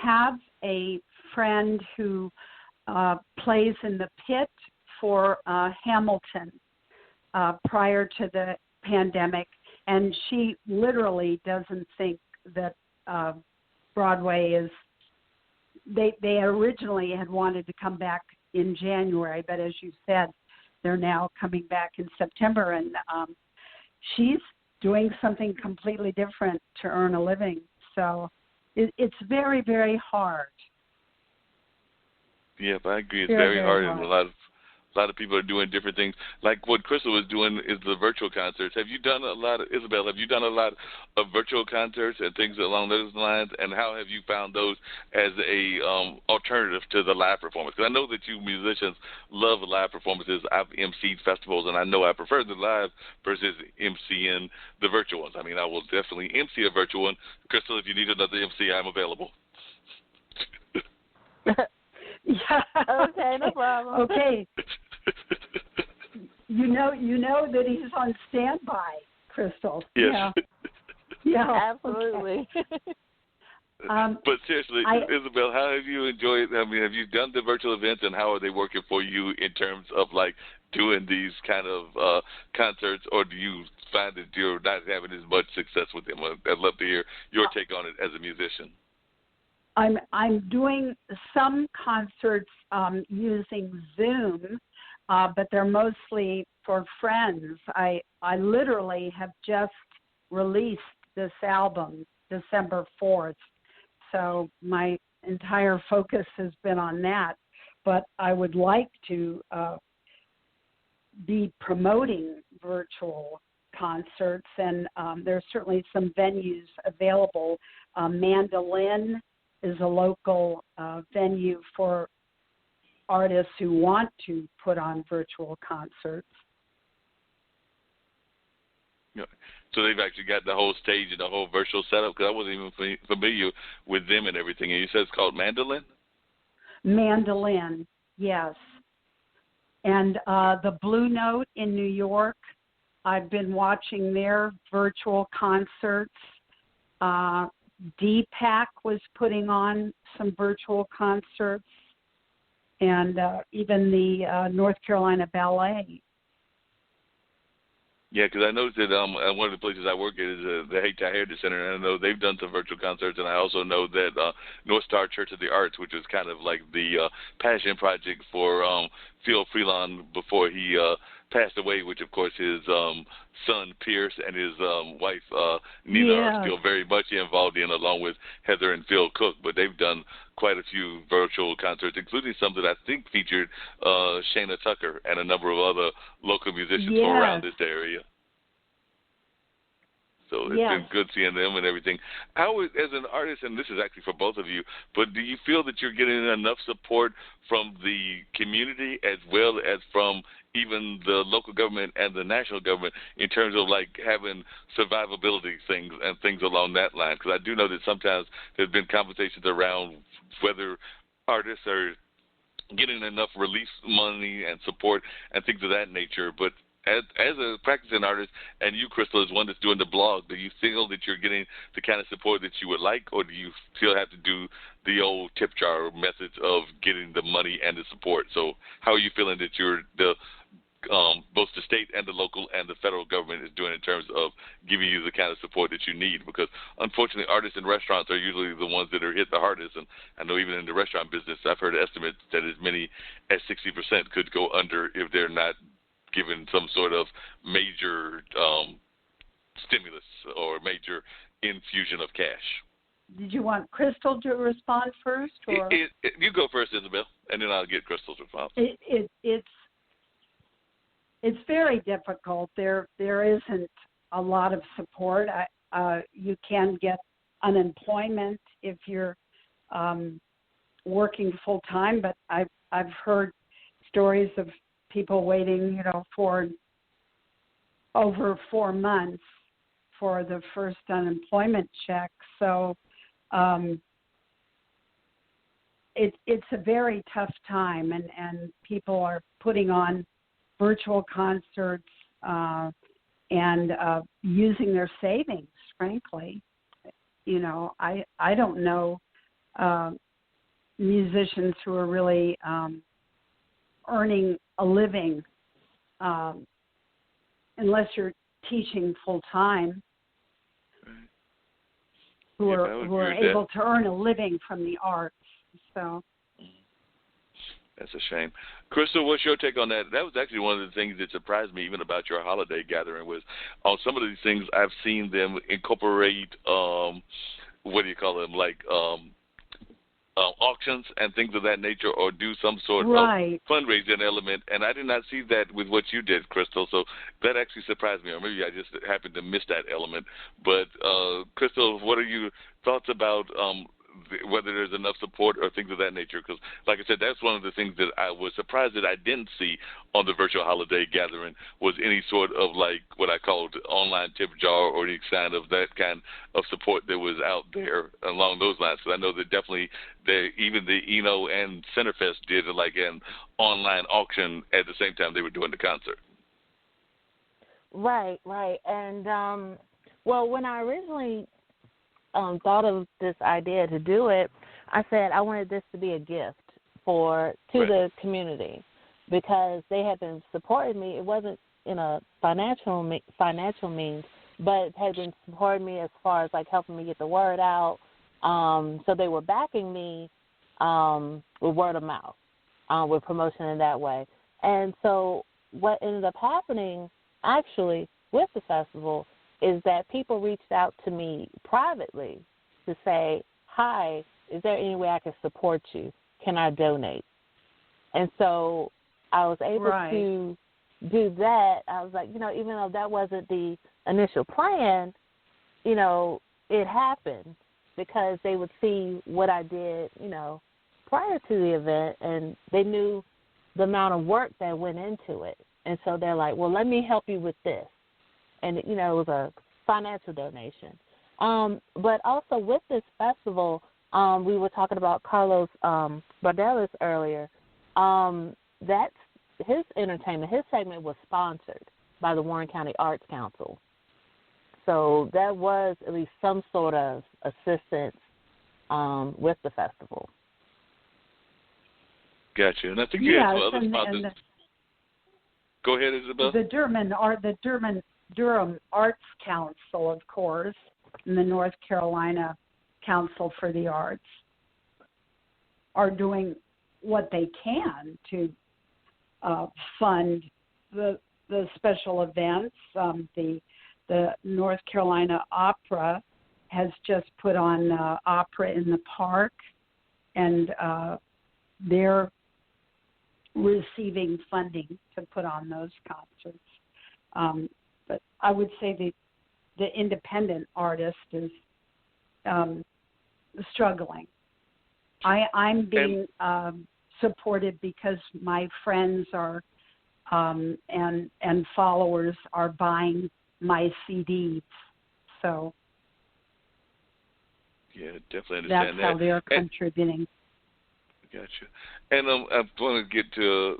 have a friend who plays in the pit for Hamilton prior to the pandemic, and she literally doesn't think that Broadway is. They originally had wanted to come back in January, but as you said, they're now coming back in September, and she's doing something completely different to earn a living. So it's very, very hard. Yeah, I agree. It's very hard, and a lot of people are doing different things. Like what Crystal was doing is the virtual concerts. Have you done a lot of, Isabel, have you done a lot of virtual concerts and things along those lines, and how have you found those as a alternative to the live performance? Because I know that you musicians love live performances. I've emceed festivals, and I know I prefer the live versus emceeing the virtual ones. I mean, I will definitely MC a virtual one. Crystal, if you need another MC, I'm available. Yeah. Okay, no problem. Okay. You know that he's on standby, Crystal. Yes. Yeah. Absolutely. Okay. But seriously, Isabel, how have you enjoyed? I mean, have you done the virtual events, and how are they working for you in terms of like doing these kind of concerts, or do you find that you're not having as much success with them? I'd love to hear your take on it as a musician. I'm doing some concerts using Zoom, but they're mostly for friends. I literally have just released this album December 4th, so my entire focus has been on that. But I would like to be promoting virtual concerts, and there's certainly some venues available. Mandolin is a local venue for artists who want to put on virtual concerts. Yeah. So they've actually got the whole stage and the whole virtual setup, because I wasn't even familiar with them and everything. And you said it's called Mandolin? Mandolin, yes. And the Blue Note in New York, I've been watching their virtual concerts. DPAC was putting on some virtual concerts, and even the North Carolina Ballet. Yeah, because I noticed that one of the places I work at is the Hay Heritage Center, and I know they've done some virtual concerts, and I also know that North Star Church of the Arts, which is kind of like the passion project for Phil Freelon before he passed away, which of course his son Pierce and his wife Nina are still very much involved in, along with Heather and Phil Cook. But they've done quite a few virtual concerts, including some that I think featured Shana Tucker and a number of other local musicians from around this area. So it's been good seeing them and everything. How, as an artist, and this is actually for both of you, but do you feel that you're getting enough support from the community as well as from even the local government and the national government in terms of like having survivability things and things along that line? Because I do know that sometimes there's been conversations around whether artists are getting enough relief money and support and things of that nature. But as a practicing artist, and you, Crystal, as one that's doing the blog, do you feel that you're getting the kind of support that you would like, or do you still have to do the old tip jar method of getting the money and the support? So how are you feeling that you're the both the state and the local and the federal government is doing in terms of giving you the kind of support that you need. Because unfortunately, artists in restaurants are usually the ones that are hit the hardest. And I know even in the restaurant business, I've heard estimates that as many as 60% could go under if they're not given some sort of major stimulus or major infusion of cash. Did you want Crystal to respond first? Or? You go first, Isabel, and then I'll get Crystal's response. It's very difficult. There isn't a lot of support. You can get unemployment if you're working full time, but I've heard stories of people waiting, for over 4 months for the first unemployment check. So it's a very tough time, and people are putting on virtual concerts and using their savings, frankly. I don't know musicians who are really earning a living unless you're teaching full time, who are able to earn a living from the arts. So that's a shame. Crystal, what's your take on that? That was actually one of the things that surprised me even about your holiday gathering was on some of these things I've seen them incorporate, auctions and things of that nature, or do some sort of fundraising element. And I did not see that with what you did, Crystal. So that actually surprised me, or maybe I just happened to miss that element. But Crystal, what are your thoughts about whether there's enough support or things of that nature? Because, like I said, that's one of the things that I was surprised that I didn't see on the virtual holiday gathering was any sort of like what I called online tip jar or any sign of that kind of support that was out there along those lines. Because I know that definitely even the Eno and Centerfest did like an online auction at the same time they were doing the concert. Right. And, when I originally thought of this idea to do it, I said I wanted this to be a gift to the community because they had been supporting me. It wasn't in a financial means, but had been supporting me as far as like helping me get the word out. So they were backing me with word of mouth, with promotion in that way. And so what ended up happening actually with the festival is that people reached out to me privately to say, hi, is there any way I can support you? Can I donate? And so I was able to do that. I was like, even though that wasn't the initial plan, it happened because they would see what I did, prior to the event, and they knew the amount of work that went into it. And so they're like, well, let me help you with this. And, it was a financial donation. But also with this festival, we were talking about Carlos Bardelis earlier. That's his entertainment. His segment was sponsored by the Warren County Arts Council. So that was at least some sort of assistance with the festival. Gotcha. And I think you had some other sponsors. Go ahead, Isabel. The Durham Arts Council, of course, and the North Carolina Council for the Arts are doing what they can to fund the special events. The North Carolina Opera has just put on Opera in the Park, and they're receiving funding to put on those concerts. But I would say the independent artist is struggling. I'm being supported because my friends are and followers are buying my CDs. So yeah, definitely understand that's how they're contributing. Gotcha. And I want to get to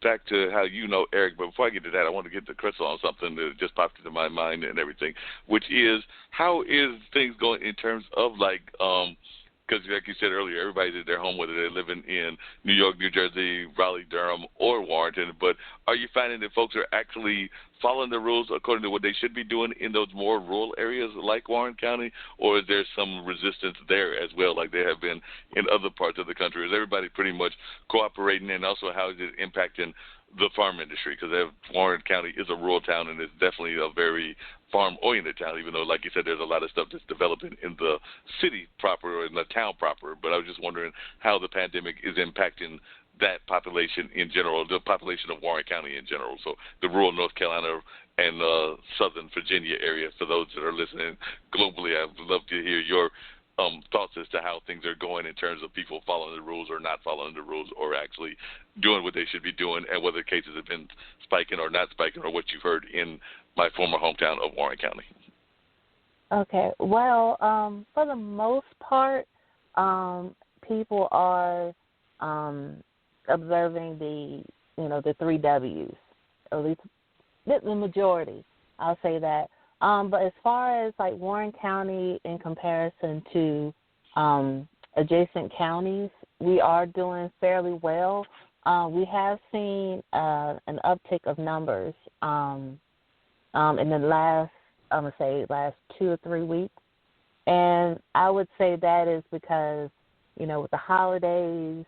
back to how Eric, but before I get to that, I want to get to Crystal on something that just popped into my mind and everything, which is how is things going in terms of like because like you said earlier, everybody's at their home, whether they're living in New York, New Jersey, Raleigh, Durham, or Warrenton. But are you finding that folks are actually following the rules according to what they should be doing in those more rural areas like Warren County, or is there some resistance there as well, like there have been in other parts of the country? Is everybody pretty much cooperating, and also how is it impacting the farm industry? Because Warren County is a rural town, and it's definitely a very farm-oriented town, even though, like you said, there's a lot of stuff that's developing in the city proper or in the town proper. But I was just wondering how the pandemic is impacting that population in general, the population of Warren County in general. So the rural North Carolina and southern Virginia area, for those that are listening globally, I would love to hear your thoughts as to how things are going in terms of people following the rules or not following the rules, or actually doing what they should be doing, and whether cases have been spiking or not spiking, or what you've heard in my former hometown of Warren County. Okay. Well, for the most part, people are observing the 3 W's, at least the majority. I'll say that. But as far as like Warren County in comparison to adjacent counties, we are doing fairly well. We have seen an uptick of numbers in the last 2 or 3 weeks. And I would say that is because, with the holidays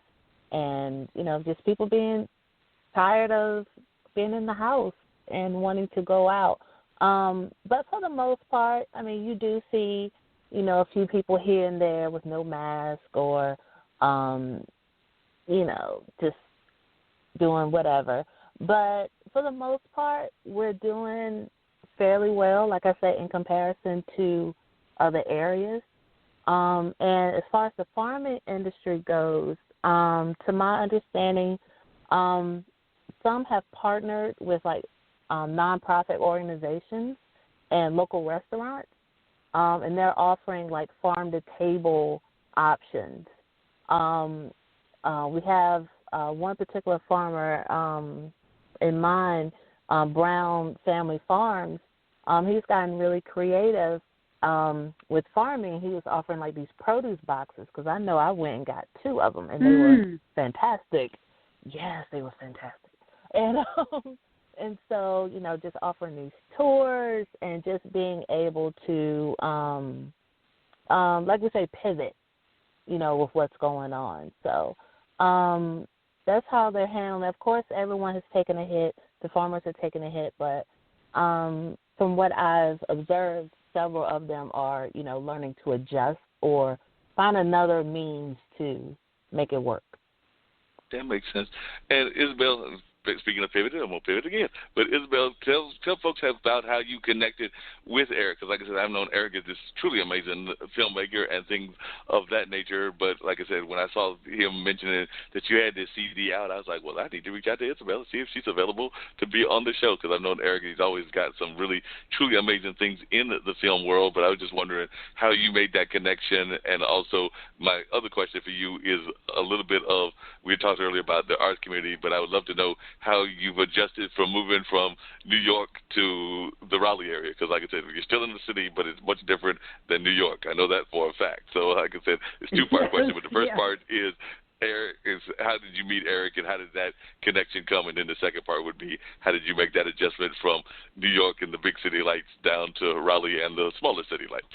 and, just people being tired of being in the house and wanting to go out. But for the most part, I mean, you do see, a few people here and there with no mask or, just doing whatever. But for the most part, we're doing fairly well, like I said, in comparison to other areas. And as far as the farming industry goes, to my understanding, some have partnered with nonprofit organizations and local restaurants, and they're offering farm-to-table options. We have one particular farmer in mind, Brown Family Farms. He's gotten really creative with farming. He was offering these produce boxes, because I know I went and got 2 of them, and they were fantastic. Yes, they were fantastic. And so, just offering these tours and just being able to, like we say, pivot, with what's going on. So that's how they're handling. Of course, everyone has taken a hit. The farmers are taking a hit, but from what I've observed, several of them are, learning to adjust or find another means to make it work. That makes sense. And Isabel, speaking of pivoting, I'm going to pivot again. But Isabel, tell folks about how you connected with Eric, because like I said, I've known Eric as this truly amazing filmmaker and things of that nature. But like I said, when I saw him mentioning that you had this CD out, I was like, well, I need to reach out to Isabel and see if she's available to be on the show, because I've known Eric. He's always got some really, truly amazing things in the film world. But I was just wondering how you made that connection. And also, my other question for you is a little bit of, we talked earlier about the arts community, but I would love to know how you've adjusted from moving from New York to the Raleigh area, because like I said, you're still in the city, but it's much different than New York. I know that for a fact. So like I said, it's a 2-part question, but the first part is, Eric, how did you meet Eric, and how did that connection come? And then the second part would be, how did you make that adjustment from New York and the big city lights down to Raleigh and the smaller city lights?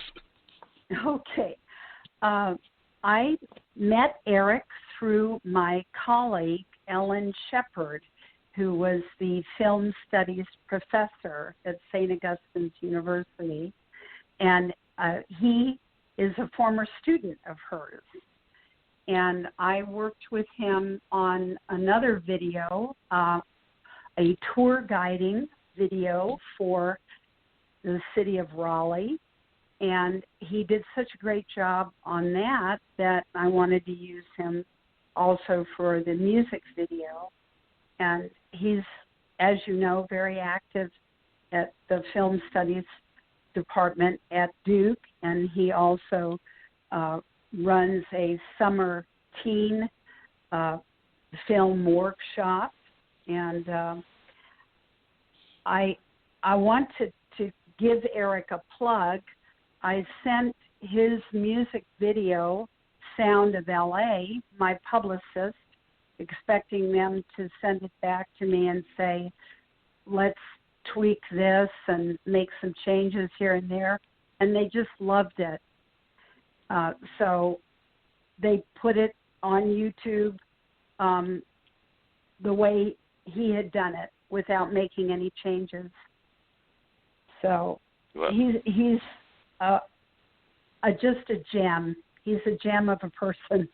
Okay. I met Eric through my colleague, Ellen Shepard, who was the film studies professor at St. Augustine's University. And he is a former student of hers. And I worked with him on another video, a tour guiding video for the city of Raleigh. And he did such a great job on that I wanted to use him also for the music video. And he's, as you know, very active at the film studies department at Duke, and he also runs a summer teen film workshop. And I want to give Eric a plug. I sent his music video Sound of LA, my publicist, expecting them to send it back to me and say, let's tweak this and make some changes here and there. And they just loved it. So they put it on YouTube the way he had done it without making any changes. So he's just a gem. He's a gem of a person.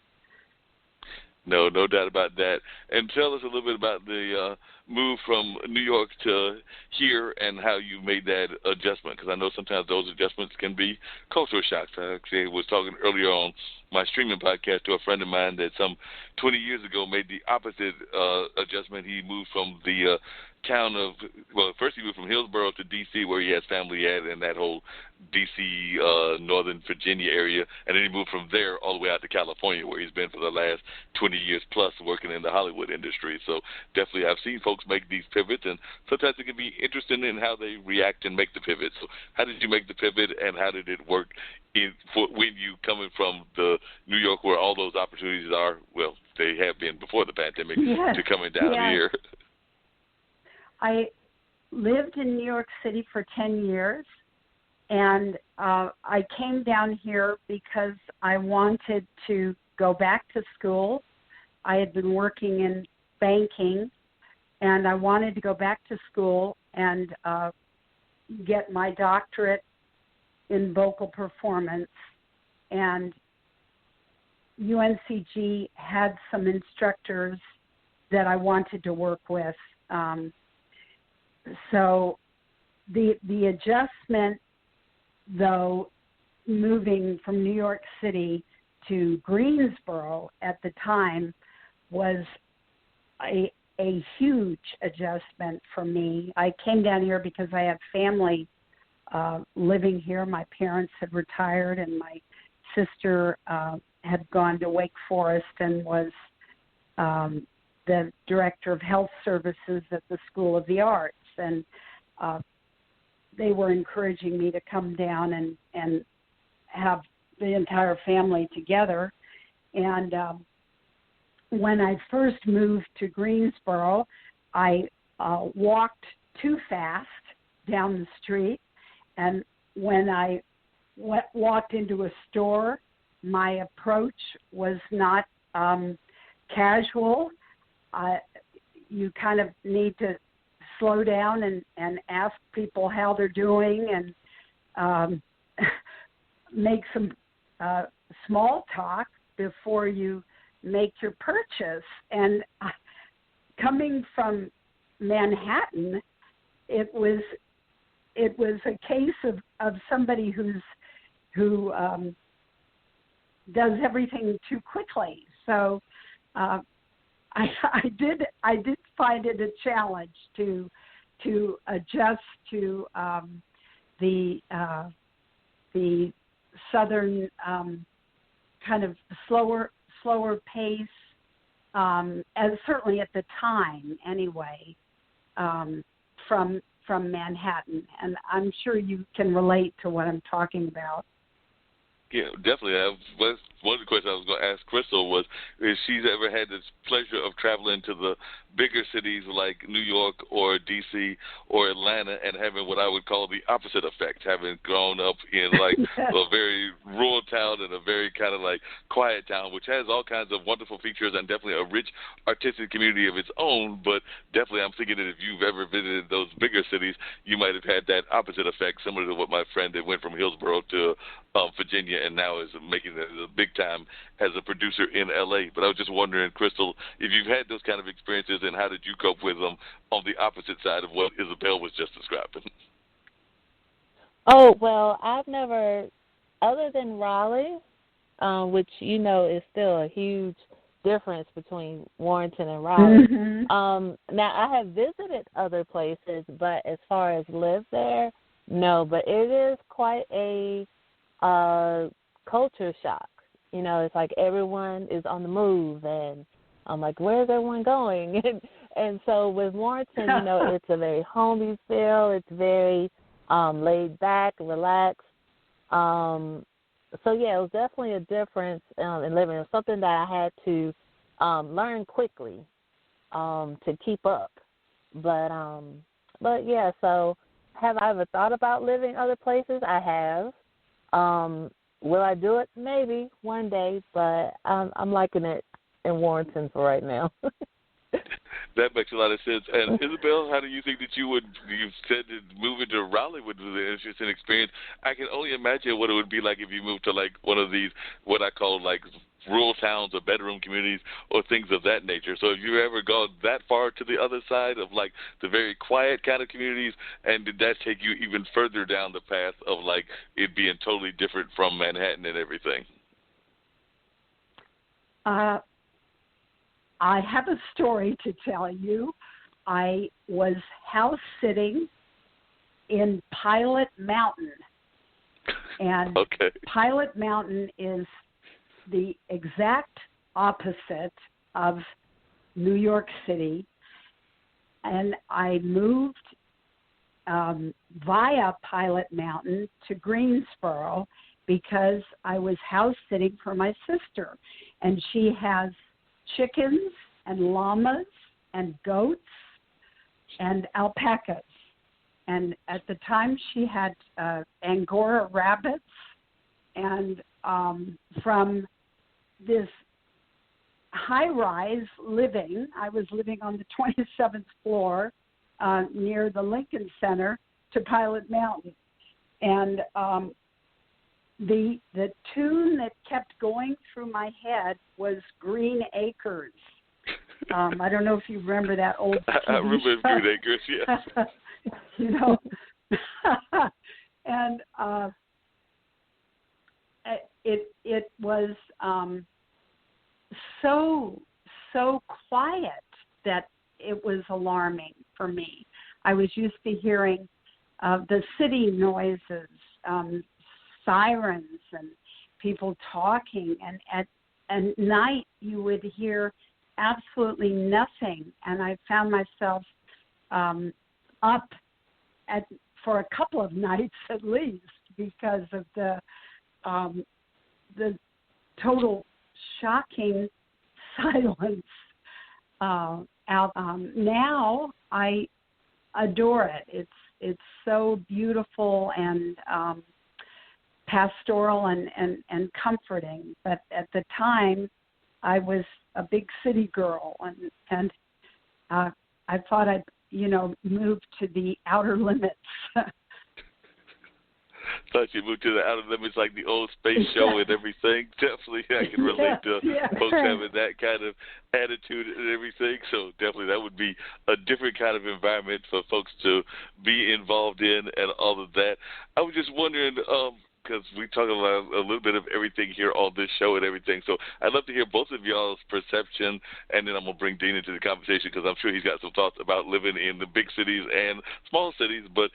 No doubt about that. And tell us a little bit about the move from New York to here and how you made that adjustment, because I know sometimes those adjustments can be cultural shocks. I actually was talking earlier on my streaming podcast to a friend of mine that some 20 years ago made the opposite adjustment. He moved from the town of, well, first he moved from Hillsborough to D.C., where he has family at, and that whole D.C., Northern Virginia area, and then he moved from there all the way out to California, where he's been for the last 20 years plus working in the Hollywood industry. So definitely I've seen folks make these pivots, and sometimes it can be interesting in how they react and make the pivot. So how did you make the pivot, and how did it work when you coming from the New York where all those opportunities are, well, they have been before the pandemic, to coming down here? I lived in New York City for 10 years, and I came down here because I wanted to go back to school. I had been working in banking, and I wanted to go back to school and get my doctorate in vocal performance. And UNCG had some instructors that I wanted to work with. So the adjustment, though, moving from New York City to Greensboro at the time was a huge adjustment for me. I came down here because I have family living here. My parents had retired, and my sister had gone to Wake Forest and was the director of health services at the School of the Arts. And they were encouraging me to come down and have the entire family together. And when I first moved to Greensboro, I walked too fast down the street. And when I walked into a store, my approach was not casual. You kind of need to slow down and ask people how they're doing, and make some small talk before you make your purchase. And coming from Manhattan, it was a case of somebody who does everything too quickly. So I did find it a challenge to adjust to the southern kind of slower pace, as certainly at the time anyway, from Manhattan. And I'm sure you can relate to what I'm talking about. Yeah, definitely. One of the questions I was going to ask Crystal was if she's ever had the pleasure of traveling to the bigger cities like New York or D.C. or Atlanta and having what I would call the opposite effect, having grown up in like a very rural town and a very kind of like quiet town, which has all kinds of wonderful features and definitely a rich artistic community of its own. But definitely I'm thinking that if you've ever visited those bigger cities, you might have had that opposite effect, similar to what my friend that went from Hillsborough to Virginia and now is making it a big time as a producer in L.A. But I was just wondering, Crystal, if you've had those kind of experiences and how did you cope with them on the opposite side of what Isabel was just describing? Oh, well, I've never, other than Raleigh, which, you know, is still a huge difference between Warrenton and Raleigh. Mm-hmm. Now, I have visited other places, but as far as live there, no. But it is quite a culture shock. You know, it's like everyone is on the move, and I'm like, where's everyone going? And so with Warrenton, you know, it's a very homey feel. It's very laid back, relaxed. So yeah, it was definitely a difference in living. It was something that I had to learn quickly to keep up. But yeah. So have I ever thought about living other places? I have. Will I do it? Maybe one day. But I'm liking it in Warrenton for right now. That makes a lot of sense. And Isobel, how do you think that you said that moving to Raleigh would be an interesting experience. I can only imagine what it would be like if you moved to like one of these, what I call like rural towns or bedroom communities or things of that nature. So have you ever gone that far to the other side of like the very quiet kind of communities, and did that take you even further down the path of like it being totally different from Manhattan and everything? I have a story to tell you. I was house sitting in Pilot Mountain. And okay. Pilot Mountain is the exact opposite of New York City. And I moved via Pilot Mountain to Greensboro because I was house sitting for my sister. And she has chickens and llamas and goats and alpacas. And at the time she had Angora rabbits. And from this high-rise living, I was living on the 27th floor near the Lincoln Center, to Pilot Mountain. And the tune that kept going through my head was Green Acres. I don't know if you remember that old TV I remember show. Green Acres, yes. You know, and it was so quiet that it was alarming for me. I was used to hearing the city noises, sirens and people talking, and at night you would hear absolutely nothing. And I found myself up for a couple of nights at least because of the total shocking silence. Now I adore it. It's so beautiful and pastoral and comforting. But at the time, I was a big city girl, and I thought I'd move to the outer limits. Thought you moved to the outer limits like the old space show and everything. Definitely, I can relate to folks having that kind of attitude and everything. So definitely that would be a different kind of environment for folks to be involved in and all of that. I was just wondering, because we talk about a little bit of everything here on this show and everything. So I'd love to hear both of y'all's perception, and then I'm going to bring Dean into the conversation because I'm sure he's got some thoughts about living in the big cities and small cities. But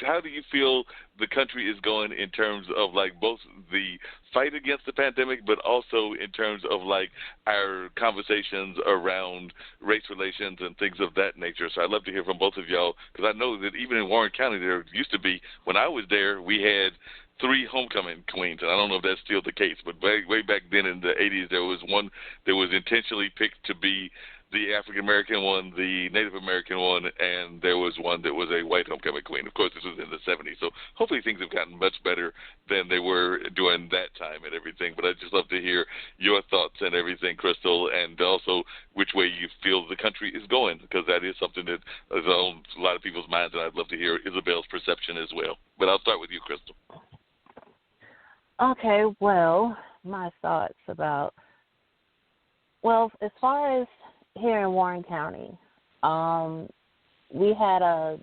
how do you feel the country is going in terms of like both the fight against the pandemic, but also in terms of like our conversations around race relations and things of that nature? So I'd love to hear from both of y'all, because I know that even in Warren County there used to be, when I was there, we had 3 homecoming queens, and I don't know if that's still the case, but way back then in the 80s, there was one that was intentionally picked to be the African-American one, the Native American one, and there was one that was a white homecoming queen. Of course, this was in the 70s, so hopefully things have gotten much better than they were during that time and everything. But I'd just love to hear your thoughts and everything, Crystal, and also which way you feel the country is going, because that is something that is on a lot of people's minds, and I'd love to hear Isobel's perception as well. But I'll start with you, Crystal. Okay, well, my thoughts about, as far as here in Warren County, we had a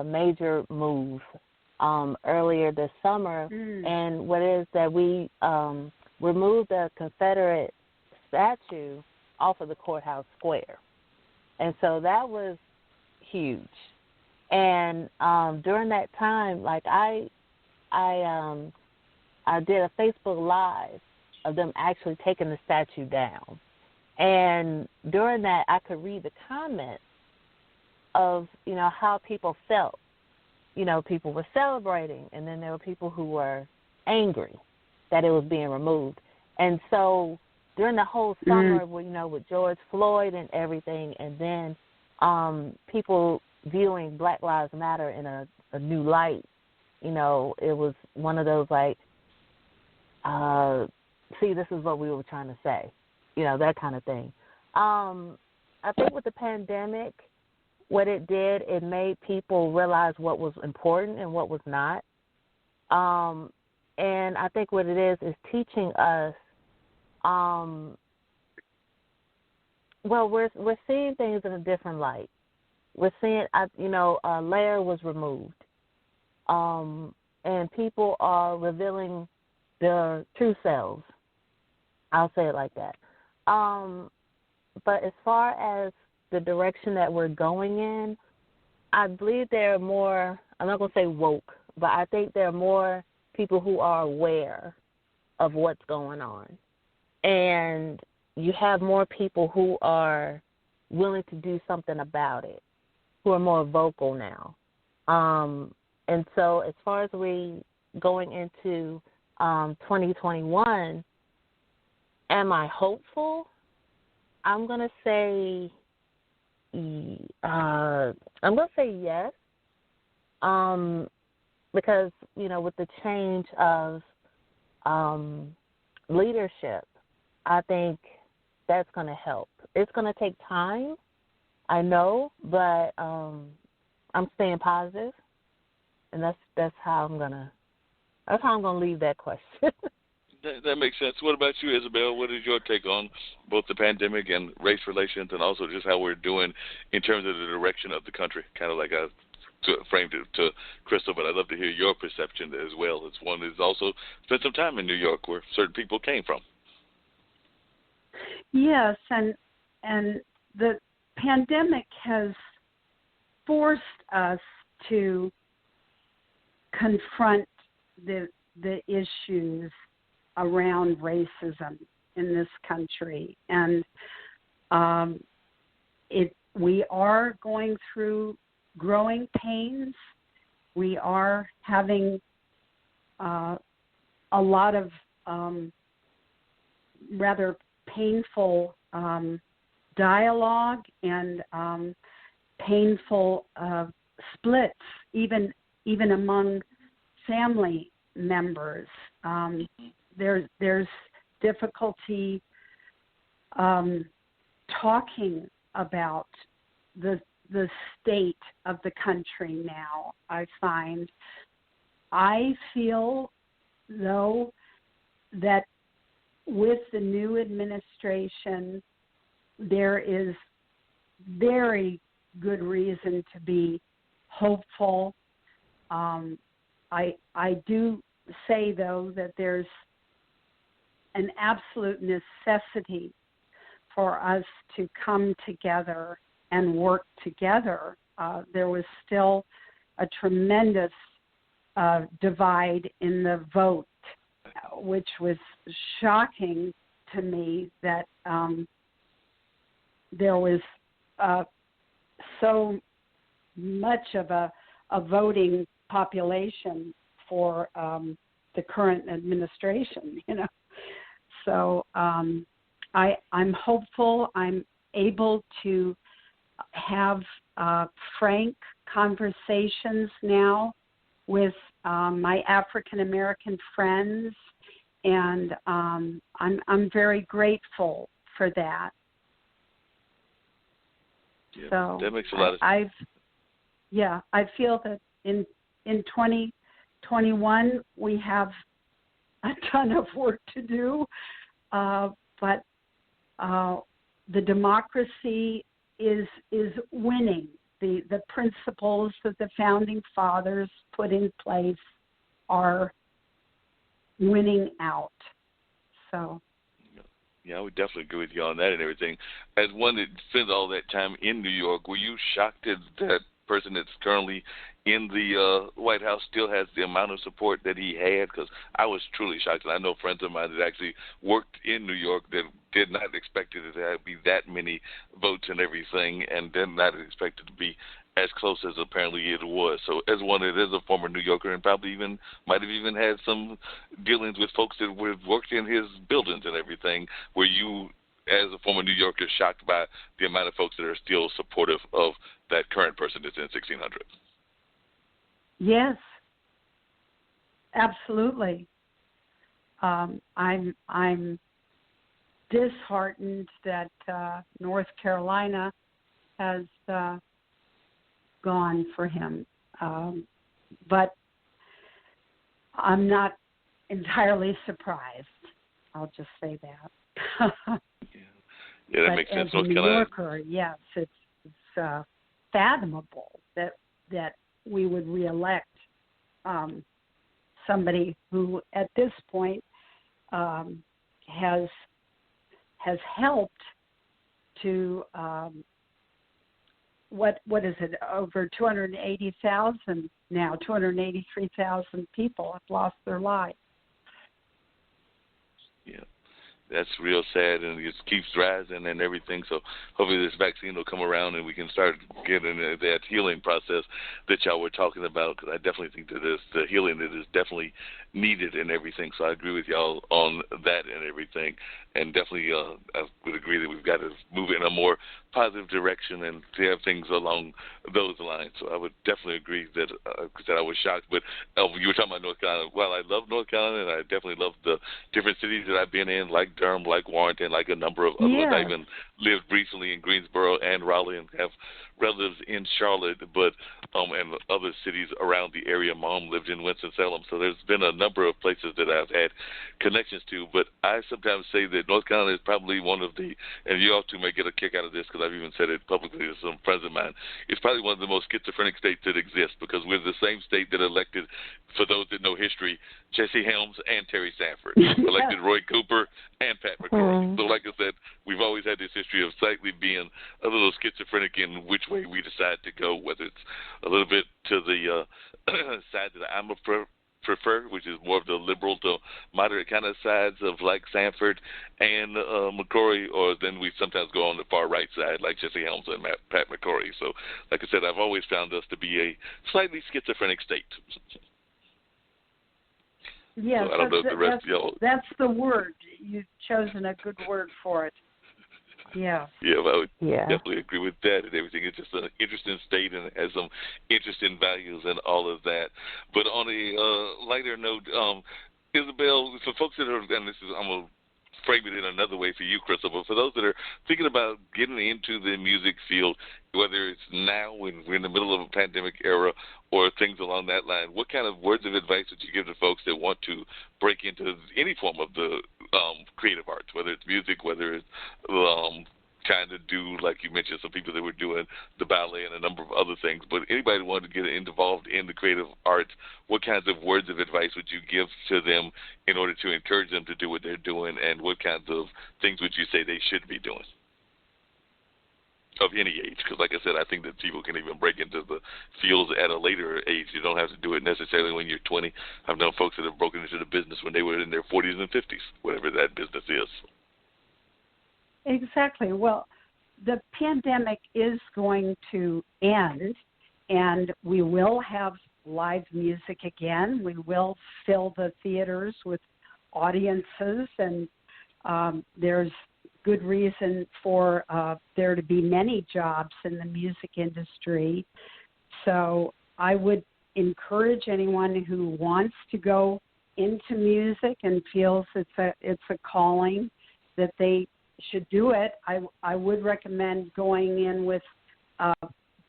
major move earlier this summer, and what it is that we removed the Confederate statue off of the courthouse square, and so that was huge. And during that time, like I did a Facebook Live of them actually taking the statue down. And during that, I could read the comments of, how people felt. People were celebrating, and then there were people who were angry that it was being removed. And so during the whole summer, with George Floyd and everything, and then people viewing Black Lives Matter in a new light, it was one of those like, see, this is what we were trying to say, that kind of thing. I think with the pandemic, what it did, it made people realize what was important and what was not. And I think what it is teaching us, we're seeing things in a different light. We're seeing, a layer was removed, and people are revealing their true selves. I'll say it like that. But as far as the direction that we're going in, I believe there are more, I'm not going to say woke, but I think there are more people who are aware of what's going on. And you have more people who are willing to do something about it, who are more vocal now. And so as far as we going into 2021, am I hopeful? I'm going to say yes, because, with the change of leadership, I think that's going to help. It's going to take time, I know, but I'm staying positive, and that's how I'm gonna leave that question. That makes sense. What about you, Isabel? What is your take on both the pandemic and race relations, and also just how we're doing in terms of the direction of the country? Kind of like I framed it to Crystal, but I'd love to hear your perception as well. As one who's also spent some time in New York, where certain people came from. Yes, and the pandemic has forced us to confront the issues around racism in this country, and we are going through growing pains. We are having a lot of rather painful dialogue and painful splits, even among family members. There's difficulty talking about the state of the country now, I find. I feel, though, that with the new administration, there is very good reason to be hopeful. I do say, though, that there's an absolute necessity for us to come together and work together. There was still a tremendous divide in the vote, which was shocking to me that there was so much of a voting population for the current administration, So I'm hopeful. I'm able to have frank conversations now with my African American friends, and I'm very grateful for that. Yeah, so that makes a lot of sense. I feel that in 2021 we have a ton of work to do, but the democracy is winning. The principles that the founding fathers put in place are winning out. So. Yeah, I would definitely agree with you on that and everything. As one that spent all that time in New York, were you shocked that that person that's currently in the White House still has the amount of support that he had? Because I was truly shocked, and I know friends of mine that actually worked in New York that did not expect it to be that many votes and everything, and did not expect it to be as close as apparently it was. So as one that is a former New Yorker and probably even might have even had some dealings with folks that worked in his buildings and everything, were you, as a former New Yorker, shocked by the amount of folks that are still supportive of that current person that's in 1600? Yes, absolutely. I'm disheartened that North Carolina has gone for him, but I'm not entirely surprised. I'll just say that. Yeah, that makes sense. As a New Yorker, yes, it's fathomable that we would reelect somebody who, at this point, has helped to what is it, over 280,000 now, 283,000 people have lost their lives. Yeah. That's real sad, and it just keeps rising and everything. So hopefully this vaccine will come around and we can start getting that healing process that y'all were talking about, because I definitely think that the healing that is definitely needed and everything. So I agree with y'all on that and everything, and definitely I would agree that we've got to move in a more positive direction and to have things along those lines. So I would definitely agree that I was shocked. But you were talking about North Carolina. Well, I love North Carolina, and I definitely love the different cities that I've been in, like Durham, like Warrenton, like a number of other ones. I even lived briefly in Greensboro and Raleigh and have relatives in Charlotte, but and other cities around the area. Mom lived in Winston-Salem, so there's been a number of places that I've had connections to. But I sometimes say that North Carolina is probably one of the, and you all two may get a kick out of this because I've even said it publicly to some friends of mine, it's probably one of the most schizophrenic states that exists, because we're the same state that elected, for those that know history, Jesse Helms and Terry Sanford, elected Roy Cooper and Pat McCrory. So like I said, we've always had this history of slightly being a little schizophrenic in which way we decide to go, whether it's a little bit to the side that I'm prefer, which is more of the liberal to moderate kind of sides of like Sanford and McCrory, or then we sometimes go on the far right side like Jesse Helms and Pat McCrory. So like I said, I've always found us to be a slightly schizophrenic state. Yes, so I don't know if the rest of y'all... That's the word. You've chosen a good word for it. Yeah. Yeah, I would definitely agree with that and everything. It's just an interesting state and it has some interesting values and all of that. But on a lighter note, Isobel, for folks that are, and this is, I'm going to frame it in another way for you, Crystal, but for those that are thinking about getting into the music field, whether it's now when we're in the middle of a pandemic era or things along that line, what kind of words of advice would you give to folks that want to break into any form of the creative arts, whether it's music, whether it's kind of do, like you mentioned, some people that were doing the ballet and a number of other things, but anybody who wanted to get involved in the creative arts, what kinds of words of advice would you give to them in order to encourage them to do what they're doing, and what kinds of things would you say they should be doing? Of any age, because like I said, I think that people can even break into the fields at a later age. You don't have to do it necessarily when you're 20. I've known folks that have broken into the business when they were in their 40s and 50s, whatever that business is. Exactly. Well, the pandemic is going to end, and we will have live music again. We will fill the theaters with audiences, and there's good reason for there to be many jobs in the music industry. So I would encourage anyone who wants to go into music and feels it's a calling that they should do it. I would recommend going in with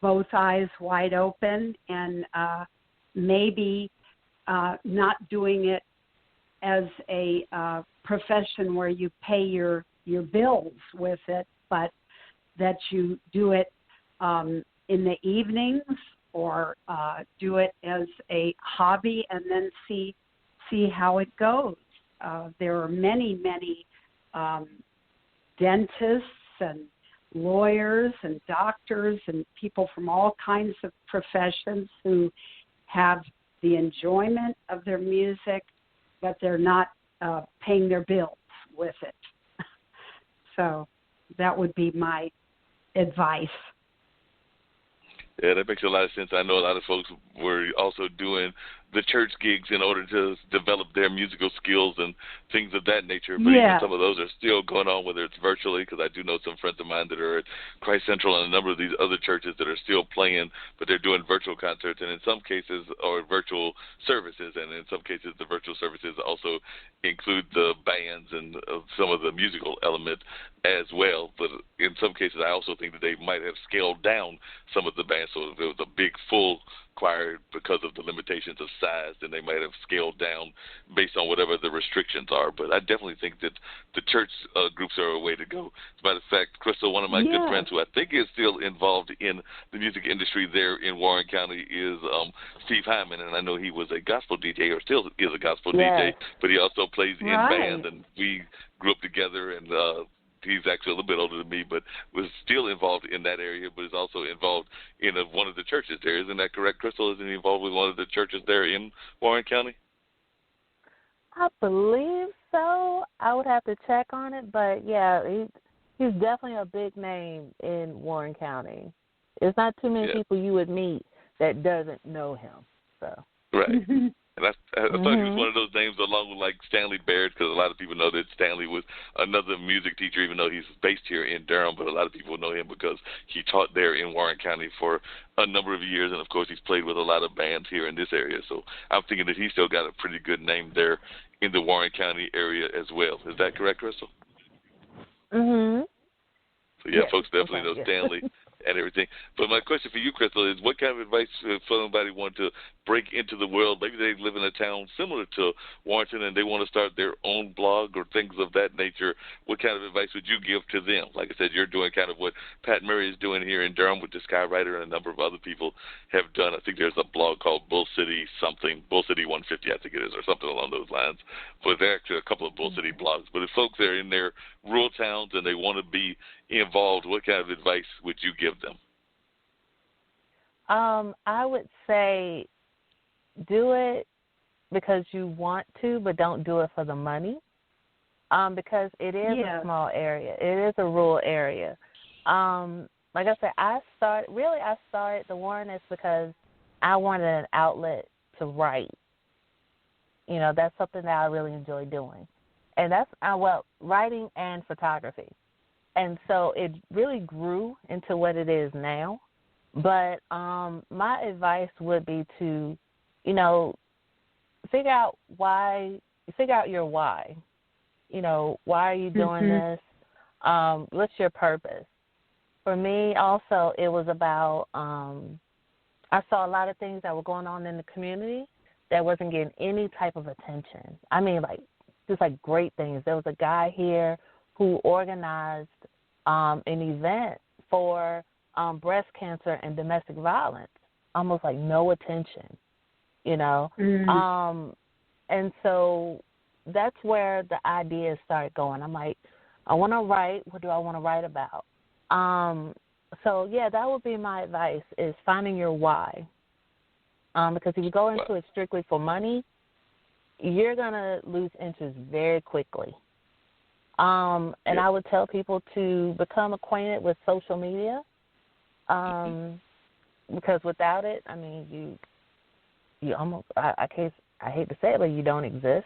both eyes wide open and maybe not doing it as a profession where you pay your bills with it, but that you do it in the evenings or do it as a hobby and then see how it goes. There are many dentists and lawyers and doctors and people from all kinds of professions who have the enjoyment of their music, but they're not paying their bills with it. So that would be my advice. Yeah, that makes a lot of sense. I know a lot of folks were also doing the church gigs in order to develop their musical skills and things of that nature. But even some of those are still going on, whether it's virtually, because I do know some friends of mine that are at Christ Central and a number of these other churches that are still playing, but they're doing virtual concerts, and in some cases, or virtual services, and in some cases, the virtual services also include the bands and some of the musical element as well. But in some cases, I also think that they might have scaled down some of the bands, so if it was a big full choir because of the limitations of size, then they might have scaled down based on whatever the restrictions are. But I definitely think that the church groups are a way to go. As a matter of fact, Crystal, one of my good friends who I think is still involved in the music industry there in Warren County is Steve Hyman, and I know he was a gospel DJ, or still is a gospel DJ, but he also plays in bands, and we grew up together, and he's actually a little bit older than me, but was still involved in that area, but is also involved in one of the churches there. Isn't that correct, Crystal? Isn't he involved with one of the churches there in Warren County? I believe so. I would have to check on it, but yeah, he's definitely a big name in Warren County. It's not too many people you would meet that doesn't know him. So right. And I thought he was one of those names along with like Stanley Baird, because a lot of people know that Stanley was another music teacher, even though he's based here in Durham. But a lot of people know him because he taught there in Warren County for a number of years, and of course he's played with a lot of bands here in this area. So I'm thinking that he's still got a pretty good name there in the Warren County area as well. Is that correct, Crystal? Mhm. So yeah, folks definitely know Stanley and everything. But my question for you, Crystal, is what kind of advice if somebody wanted to break into the world? Maybe they live in a town similar to Warrenton and they want to start their own blog or things of that nature. What kind of advice would you give to them? Like I said, you're doing kind of what Pat Murray is doing here in Durham with the Skywriter, and a number of other people have done. I think there's a blog called Bull City 150, I think it is, or something along those lines. But there are actually a couple of Bull City blogs. But if folks are in their rural towns and they want to be involved, what kind of advice would you give them? I would say do it because you want to, but don't do it for the money, because it is a small area. It is a rural area. Like I said, I started the Warrenist because I wanted an outlet to write. You know, that's something that I really enjoy doing. And that's, writing and photography. And so it really grew into what it is now. But my advice would be to, figure out your why. Why are you doing this? What's your purpose? For me, also, it was about, I saw a lot of things that were going on in the community that wasn't getting any type of attention. I mean, just great things. There was a guy here who organized an event for breast cancer and domestic violence, almost no attention, and so that's where the ideas started going. I'm like, I want to write. What do I want to write about? So, that would be my advice, is finding your why, because if you go into it strictly for money, you're going to lose interest very quickly. And I would tell people to become acquainted with social media, because without it, I mean, you almost, I hate to say it, but you don't exist,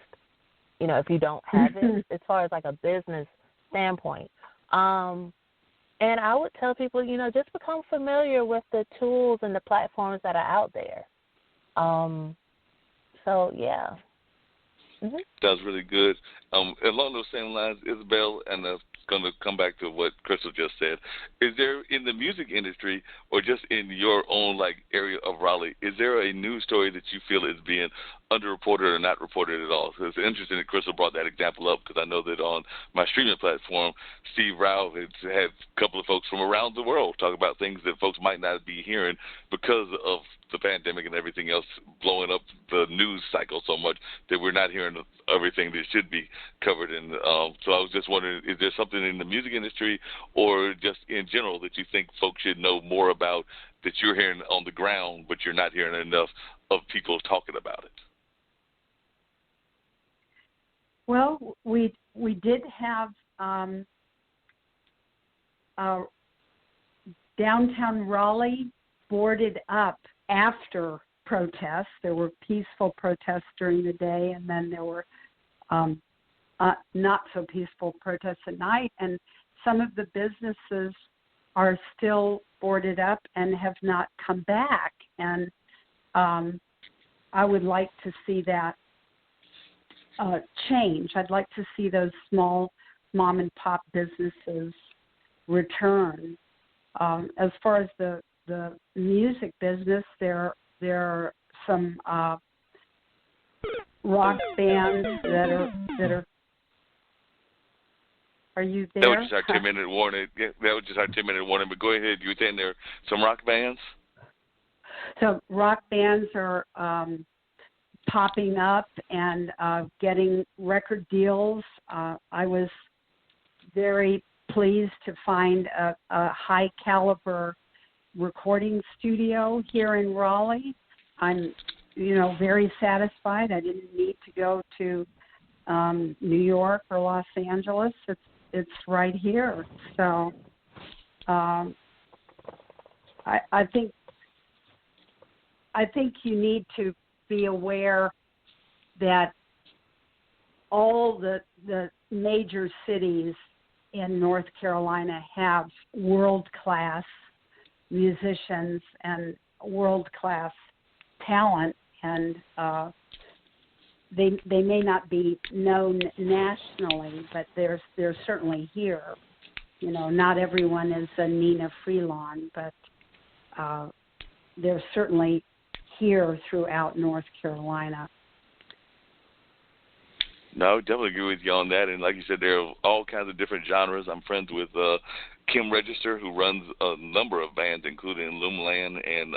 if you don't have it, as far as a business standpoint. And I would tell people, just become familiar with the tools and the platforms that are out there. So, yeah. Mm-hmm. That was really good. Along those same lines, Isabel, and I'm going to come back to what Crystal just said, is there, in the music industry or just in your own area of Raleigh, is there a news story that you feel is being underreported or not reported at all? So it's interesting that Crystal brought that example up, because I know that on my streaming platform, Steve Rao has had a couple of folks from around the world talk about things that folks might not be hearing because of the pandemic and everything else blowing up the news cycle so much that we're not hearing everything that should be covered. And so I was just wondering, is there something in the music industry or just in general that you think folks should know more about that you're hearing on the ground but you're not hearing enough of people talking about it? Well, we did have downtown Raleigh boarded up after protests. There were peaceful protests during the day, and then there were not so peaceful protests at night. And some of the businesses are still boarded up and have not come back. And I would like to see that change. I'd like to see those small mom and pop businesses return. As far as the music business, there are some rock bands that are. Are you there? That was just our 10-minute warning. Yeah, that was just our 10-minute warning. But go ahead. You were saying there are some rock bands? So rock bands are popping up and getting record deals. I was very pleased to find a high caliber recording studio here in Raleigh. I'm, very satisfied. I didn't need to go to New York or Los Angeles. It's right here. So I think you need to be aware that all the major cities in North Carolina have world-class musicians and world-class talent, and they may not be known nationally, but they're certainly here. Not everyone is a Nina Freelon, but they're certainly here throughout North Carolina. No, I would definitely agree with you on that. And like you said, there are all kinds of different genres. I'm friends with Kim Register, who runs a number of bands, including Loomland and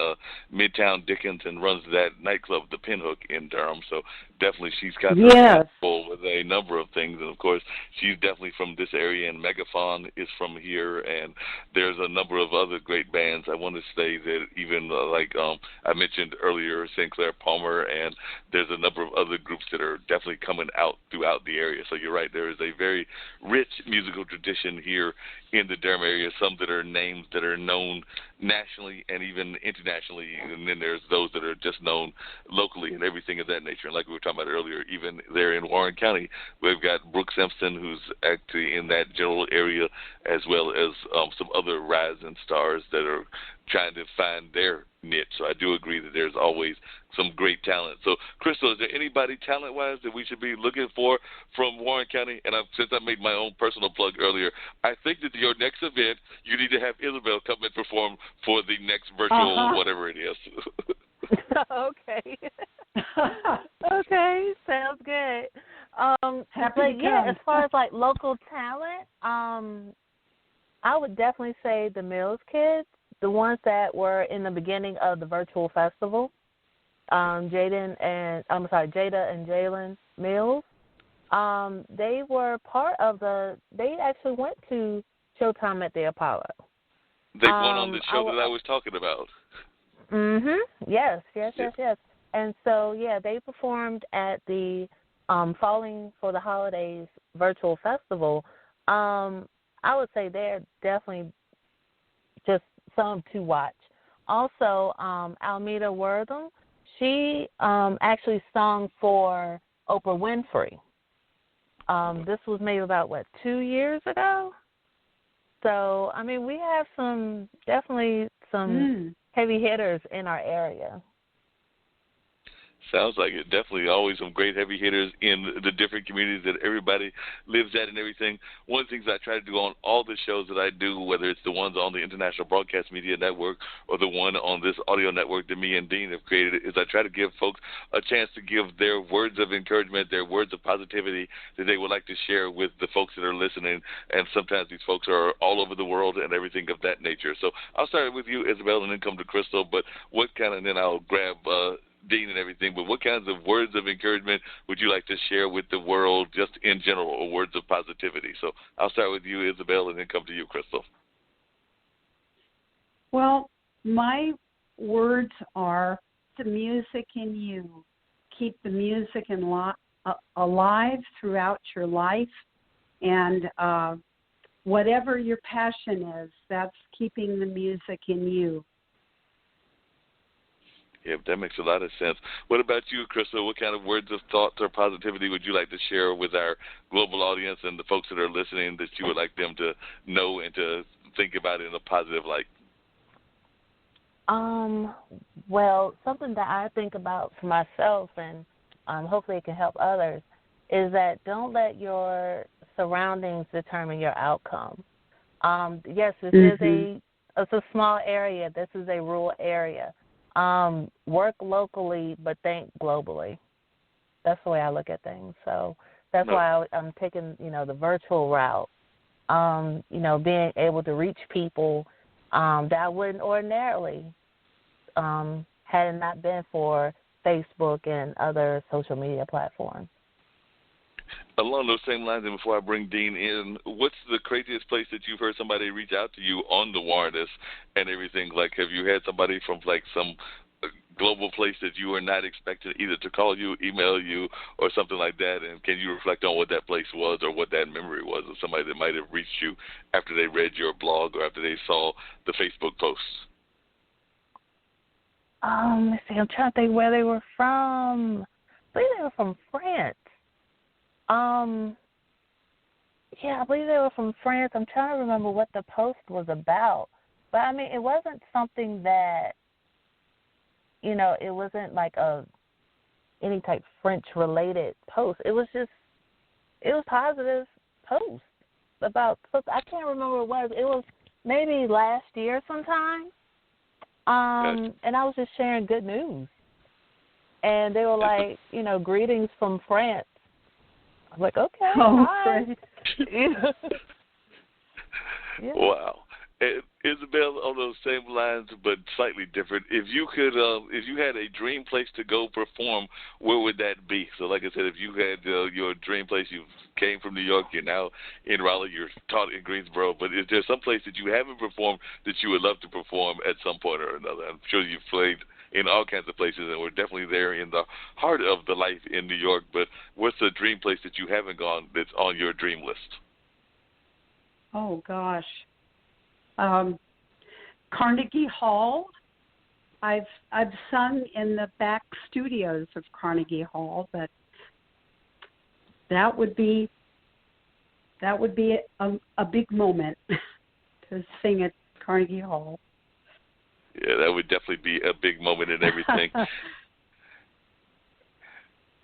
Midtown Dickens, and runs that nightclub, The Pinhook, in Durham. So definitely she's got her hands full with a number of things. And, of course, she's definitely from this area, and Megaphon is from here. And there's a number of other great bands. I want to say that even I mentioned earlier, St. Clair Palmer, and there's a number of other groups that are definitely coming out throughout the area. So you're right, there is a very rich musical tradition here in the Durham area, some that are names that are known nationally and even internationally, and then there's those that are just known locally and everything of that nature. And like we were talking about earlier, even there in Warren County, we've got Brooke Simpson, who's actually in that general area, as well as some other rising stars that are trying to find their niche. So I do agree that there's always some great talent. So, Crystal, is there anybody talent-wise that we should be looking for from Warren County? And since I made my own personal plug earlier, I think that your next event, you need to have Isobel come and perform for the next virtual whatever it is. Okay. Okay, sounds good. But yeah, as far as like local talent, I would definitely say the Mills kids, the ones that were in the beginning of the virtual festival. Jada and Jalen Mills. They were part of they actually went to Showtime at the Apollo. They won on the show that I was talking about. Yes. And so, they performed at the Falling for the Holidays virtual festival. I would say they're definitely just some to watch. Also, Almeda Wortham, she actually sung for Oprah Winfrey. This was maybe about, 2 years ago? So, I mean, we have definitely some heavy hitters in our area. Sounds like it. Definitely always some great heavy hitters in the different communities that everybody lives at and everything. One of the things I try to do on all the shows that I do, whether it's the ones on the International Broadcast Media Network or the one on this audio network that me and Dean have created, is I try to give folks a chance to give their words of encouragement, their words of positivity that they would like to share with the folks that are listening. And sometimes these folks are all over the world and everything of that nature. So I'll start with you, Isobel, and then come to Crystal. But and then I'll grab Dean and everything, but what kinds of words of encouragement would you like to share with the world just in general, or words of positivity? So I'll start with you, Isobel, and then come to you, Crystal. Well, my words are the music in you. Keep the music alive throughout your life, and whatever your passion is, that's keeping the music in you. Yeah, that makes a lot of sense. What about you, Crystal? What kind of words of thought or positivity would you like to share with our global audience and the folks that are listening that you would like them to know and to think about in a positive light? Well, something that I think about for myself, and hopefully it can help others, is that don't let your surroundings determine your outcome. Yes, this is it's a small area. This is a rural area. Work locally, but think globally. That's the way I look at things. So that's why I'm taking, the virtual route. Being able to reach people that I wouldn't ordinarily had it not been for Facebook and other social media platforms. Along those same lines, and before I bring Dean in, what's the craziest place that you've heard somebody reach out to you on the Warrenist and everything? Like, have you had somebody from, like, some global place that you were not expecting either to call you, email you, or something like that? And can you reflect on what that place was or what that memory was of somebody that might have reached you after they read your blog or after they saw the Facebook posts? Let's see. I'm trying to think where they were from. I believe they were from France. I believe they were from France. I'm trying to remember what the post was about. But, I mean, it wasn't something that, it wasn't like any type French-related post. It was positive post about, I can't remember what it was. It was maybe last year sometime. And I was just sharing good news. And they were like, greetings from France. I was like, okay, hi. Great. Yeah. Wow. And Isabel, on those same lines, but slightly different. If you could, if you had a dream place to go perform, where would that be? So, like I said, if you had your dream place, you came from New York, you're now in Raleigh, you're taught in Greensboro, but is there some place that you haven't performed that you would love to perform at some point or another? I'm sure you've played in all kinds of places, and we're definitely there in the heart of the life in New York, but what's the dream place that you haven't gone that's on your dream list? Oh, gosh. Carnegie Hall. I've sung in the back studios of Carnegie Hall, but that would be a big moment to sing at Carnegie Hall. Yeah, that would definitely be a big moment in everything.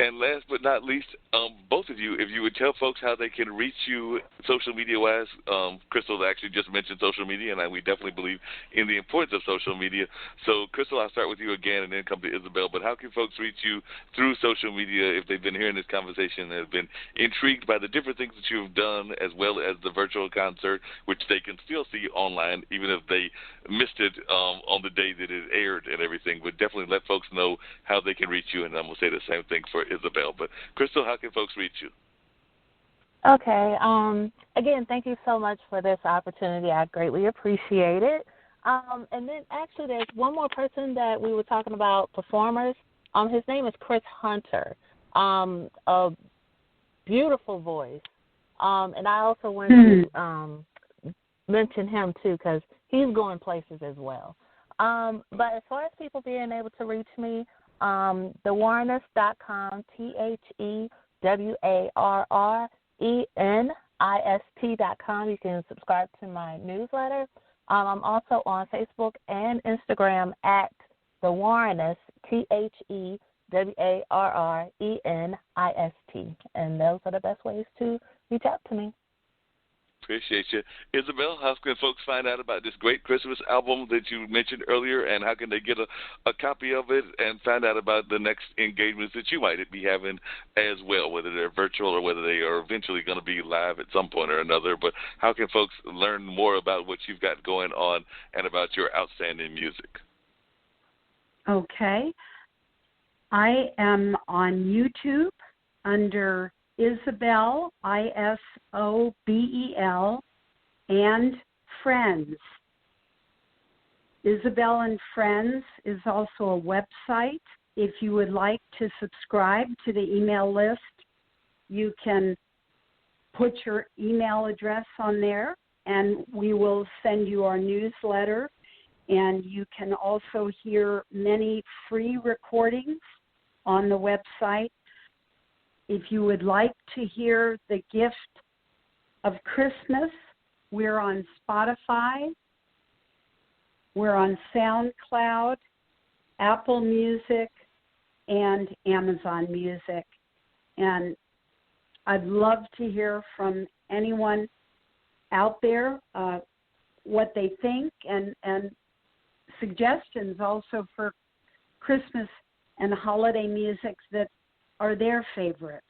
And last but not least, both of you, if you would tell folks how they can reach you social media-wise. Crystal actually just mentioned social media, and we definitely believe in the importance of social media. So, Crystal, I'll start with you again and then come to Isabel. But how can folks reach you through social media if they've been hearing this conversation and have been intrigued by the different things that you've done, as well as the virtual concert, which they can still see online, even if they missed it on the day that it aired and everything? But definitely let folks know how they can reach you, and I'm going to say the same thing for Isabel. But Crystal, how can folks reach you? Okay. Again, thank you so much for this opportunity. I greatly appreciate it. And then actually there's one more person that we were talking about, performers. His name is Chris Hunter. A beautiful voice. And I also want to mention him too, because he's going places as well. But as far as people being able to reach me, thewarrenist.com, TheWarrenist.com. You can subscribe to my newsletter. I'm also on Facebook and Instagram at The Warrenist, TheWarrenist. And those are the best ways to reach out to me. Appreciate you. Isabel, how can folks find out about this great Christmas album that you mentioned earlier, and how can they get a copy of it and find out about the next engagements that you might be having as well, whether they're virtual or whether they are eventually going to be live at some point or another? But how can folks learn more about what you've got going on and about your outstanding music? Okay. I am on YouTube under Isobel, Isobel, and Friends. Isobel and Friends is also a website. If you would like to subscribe to the email list, you can put your email address on there, and we will send you our newsletter. And you can also hear many free recordings on the website. If you would like to hear the gift of Christmas, we're on Spotify, we're on SoundCloud, Apple Music, and Amazon Music. And I'd love to hear from anyone out there what they think and suggestions also for Christmas and holiday music that are their favorites.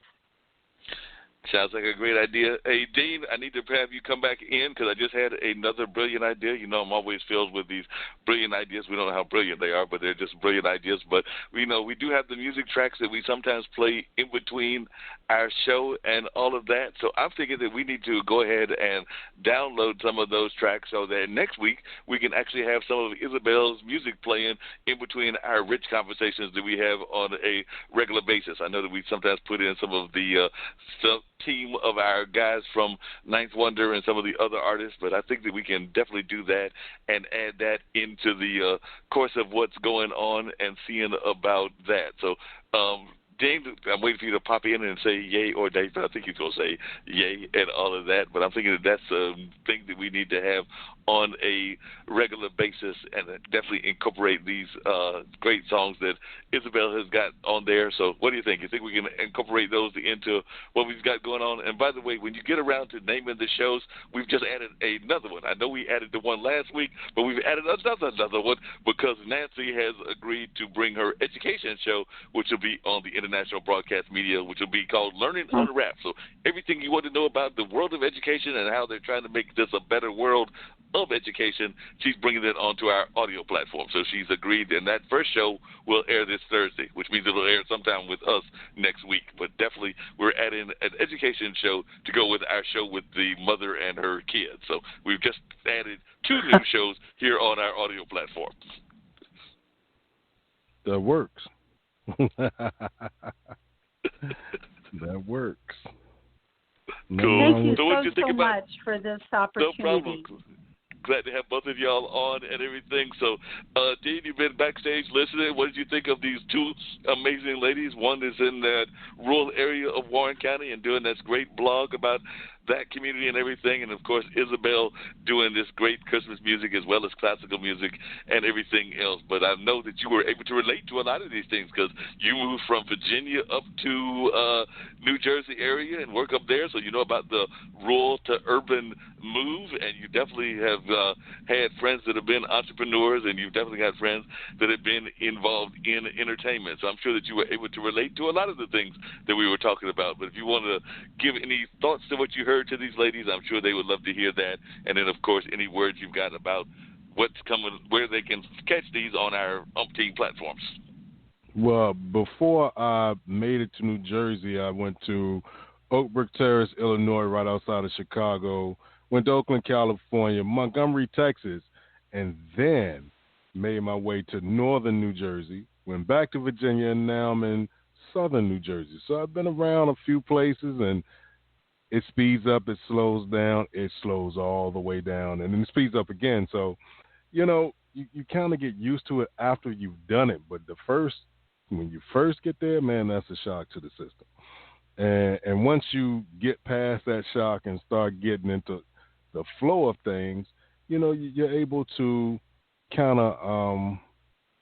Sounds like a great idea. Hey, Dean, I need to have you come back in because I just had another brilliant idea. You know, I'm always filled with these brilliant ideas. We don't know how brilliant they are, but they're just brilliant ideas. But, we do have the music tracks that we sometimes play in between our show and all of that. So I'm thinking that we need to go ahead and download some of those tracks so that next week we can actually have some of Isabel's music playing in between our rich conversations that we have on a regular basis. I know that we sometimes put in some of the team of our guys from Ninth Wonder and some of the other artists, but I think that we can definitely do that and add that into the course of what's going on and seeing about that. So, James, I'm waiting for you to pop in and say yay or nay, but I think he's going to say yay and all of that. But I'm thinking that that's a thing that we need to have on a regular basis and definitely incorporate these great songs that Isabel has got on there. So what do you think? You think we can incorporate those into what we've got going on? And by the way, when you get around to naming the shows, we've just added another one. I know we added the one last week, but we've added another one because Nancy has agreed to bring her education show, which will be on the International Broadcast Media, which will be called Learning Unwrapped. So everything you want to know about the world of education and how they're trying to make this a better world of education, she's bringing it onto our audio platform. So she's agreed, and that first show will air this Thursday, which means it'll air sometime with us next week. But definitely we're adding an education show to go with our show with the mother and her kids. So we've just added 2 new shows here on our audio platform. That works. That works. Cool. Thank you so much for this opportunity. No problem. Glad to have both of y'all on and everything. So, Dean, you've been backstage listening. What did you think of these 2 amazing ladies? One is in that rural area of Warren County and doing this great blog about that community and everything, and of course Isabel doing this great Christmas music as well as classical music and everything else. But I know that you were able to relate to a lot of these things because you moved from Virginia up to New Jersey area and work up there, so you know about the rural to urban move, and you definitely have had friends that have been entrepreneurs, and you've definitely got friends that have been involved in entertainment. So I'm sure that you were able to relate to a lot of the things that we were talking about. But if you want to give any thoughts to what you heard to these ladies, I'm sure they would love to hear that. And then, of course, any words you've got about what's coming, where they can catch these on our umpteen platforms. Well, before I made it to New Jersey, I went to Oak Terrace, Illinois, right outside of Chicago, went to Oakland, California, Montgomery, Texas, and then made my way to northern New Jersey, went back to Virginia, and now I'm in southern New Jersey. So I've been around a few places, and it speeds up, it slows down, it slows all the way down, and then it speeds up again. So, you kind of get used to it after you've done it. But when you first get there, man, that's a shock to the system. And once you get past that shock and start getting into the flow of things, you're able to kind of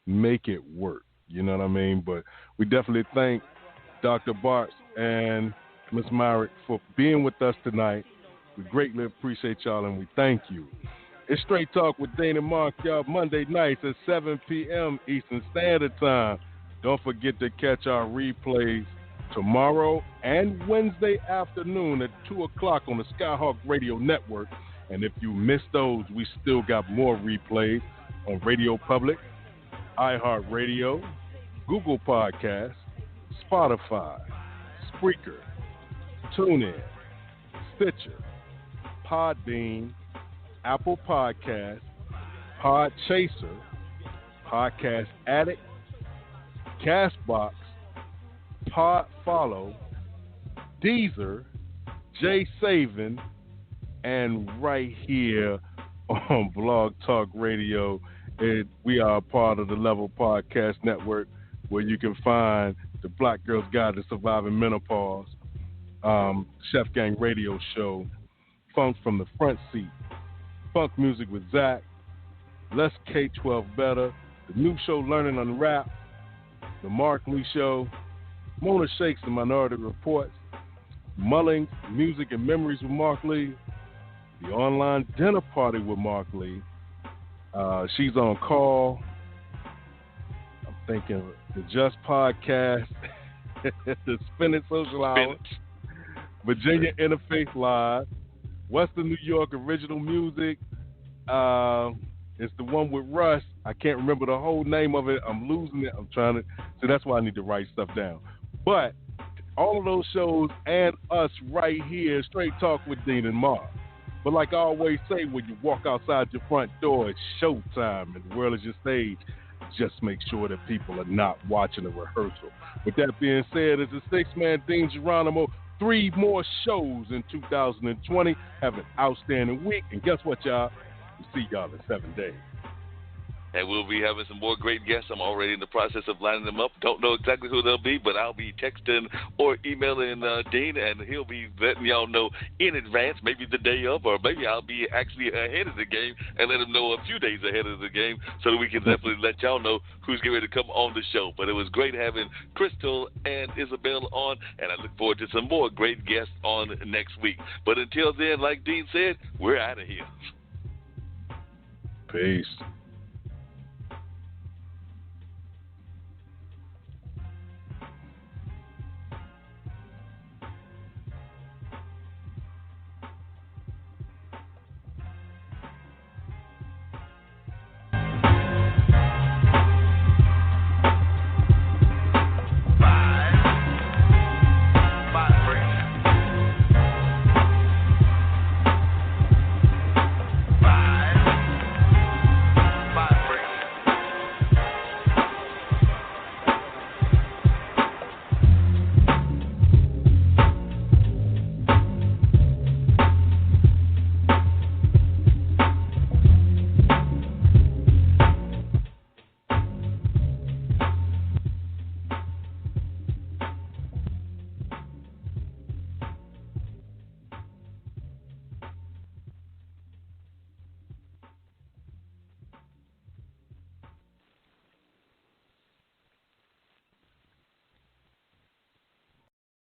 make it work. You know what I mean? But we definitely thank Dr. Bartz and Ms. Myrick for being with us tonight. We greatly appreciate y'all, and we thank you. It's Straight Talk with Dean and Mark, y'all, Monday nights at 7 p.m. Eastern Standard Time. Don't forget to catch our replays tomorrow and Wednesday afternoon at 2 o'clock on the Skyhawk Radio Network. And if you missed those, we still got more replays on Radio Public, iHeartRadio, Google Podcasts, Spotify, Spreaker, TuneIn, Stitcher, Podbean, Apple Podcasts, Podchaser, Podcast Addict, Castbox, Podfollow, Deezer, J7, and right here on Blog Talk Radio We are a part of the Level Podcast Network, where you can find the Black Girl's Guide to Surviving Menopause, Chef Gang Radio Show, Funk from the Front Seat, Funk Music with Zach, Let's K-12 Better, the new show Learning on Rap, the Mark Lee Show, Mona Shakes and Minority Reports, Mullings, Music and Memories with Mark Lee, the Online Dinner Party with Mark Lee. She's on call. I'm thinking the Just Podcast, the Spinning Social Hour, Virginia Interfaith Live, Western New York Original Music. It's the one with Russ. I can't remember the whole name of it. I'm losing it. I'm trying to. So that's why I need to write stuff down. But all of those shows and us right here, Straight Talk with Dean and Mark. But like I always say, when you walk outside your front door, it's showtime and the world is your stage. Just make sure that people are not watching a rehearsal. With that being said, as a six-man Dean Geronimo, 3 more shows in 2020. Have an outstanding week. And guess what, y'all? We'll see y'all in 7 days. And we'll be having some more great guests. I'm already in the process of lining them up. Don't know exactly who they'll be, but I'll be texting or emailing Dean, and he'll be letting y'all know in advance, maybe the day of, or maybe I'll be actually ahead of the game and let him know a few days ahead of the game so that we can definitely let y'all know who's getting ready to come on the show. But it was great having Crystal and Isabel on, and I look forward to some more great guests on next week. But until then, like Dean said, we're out of here. Peace.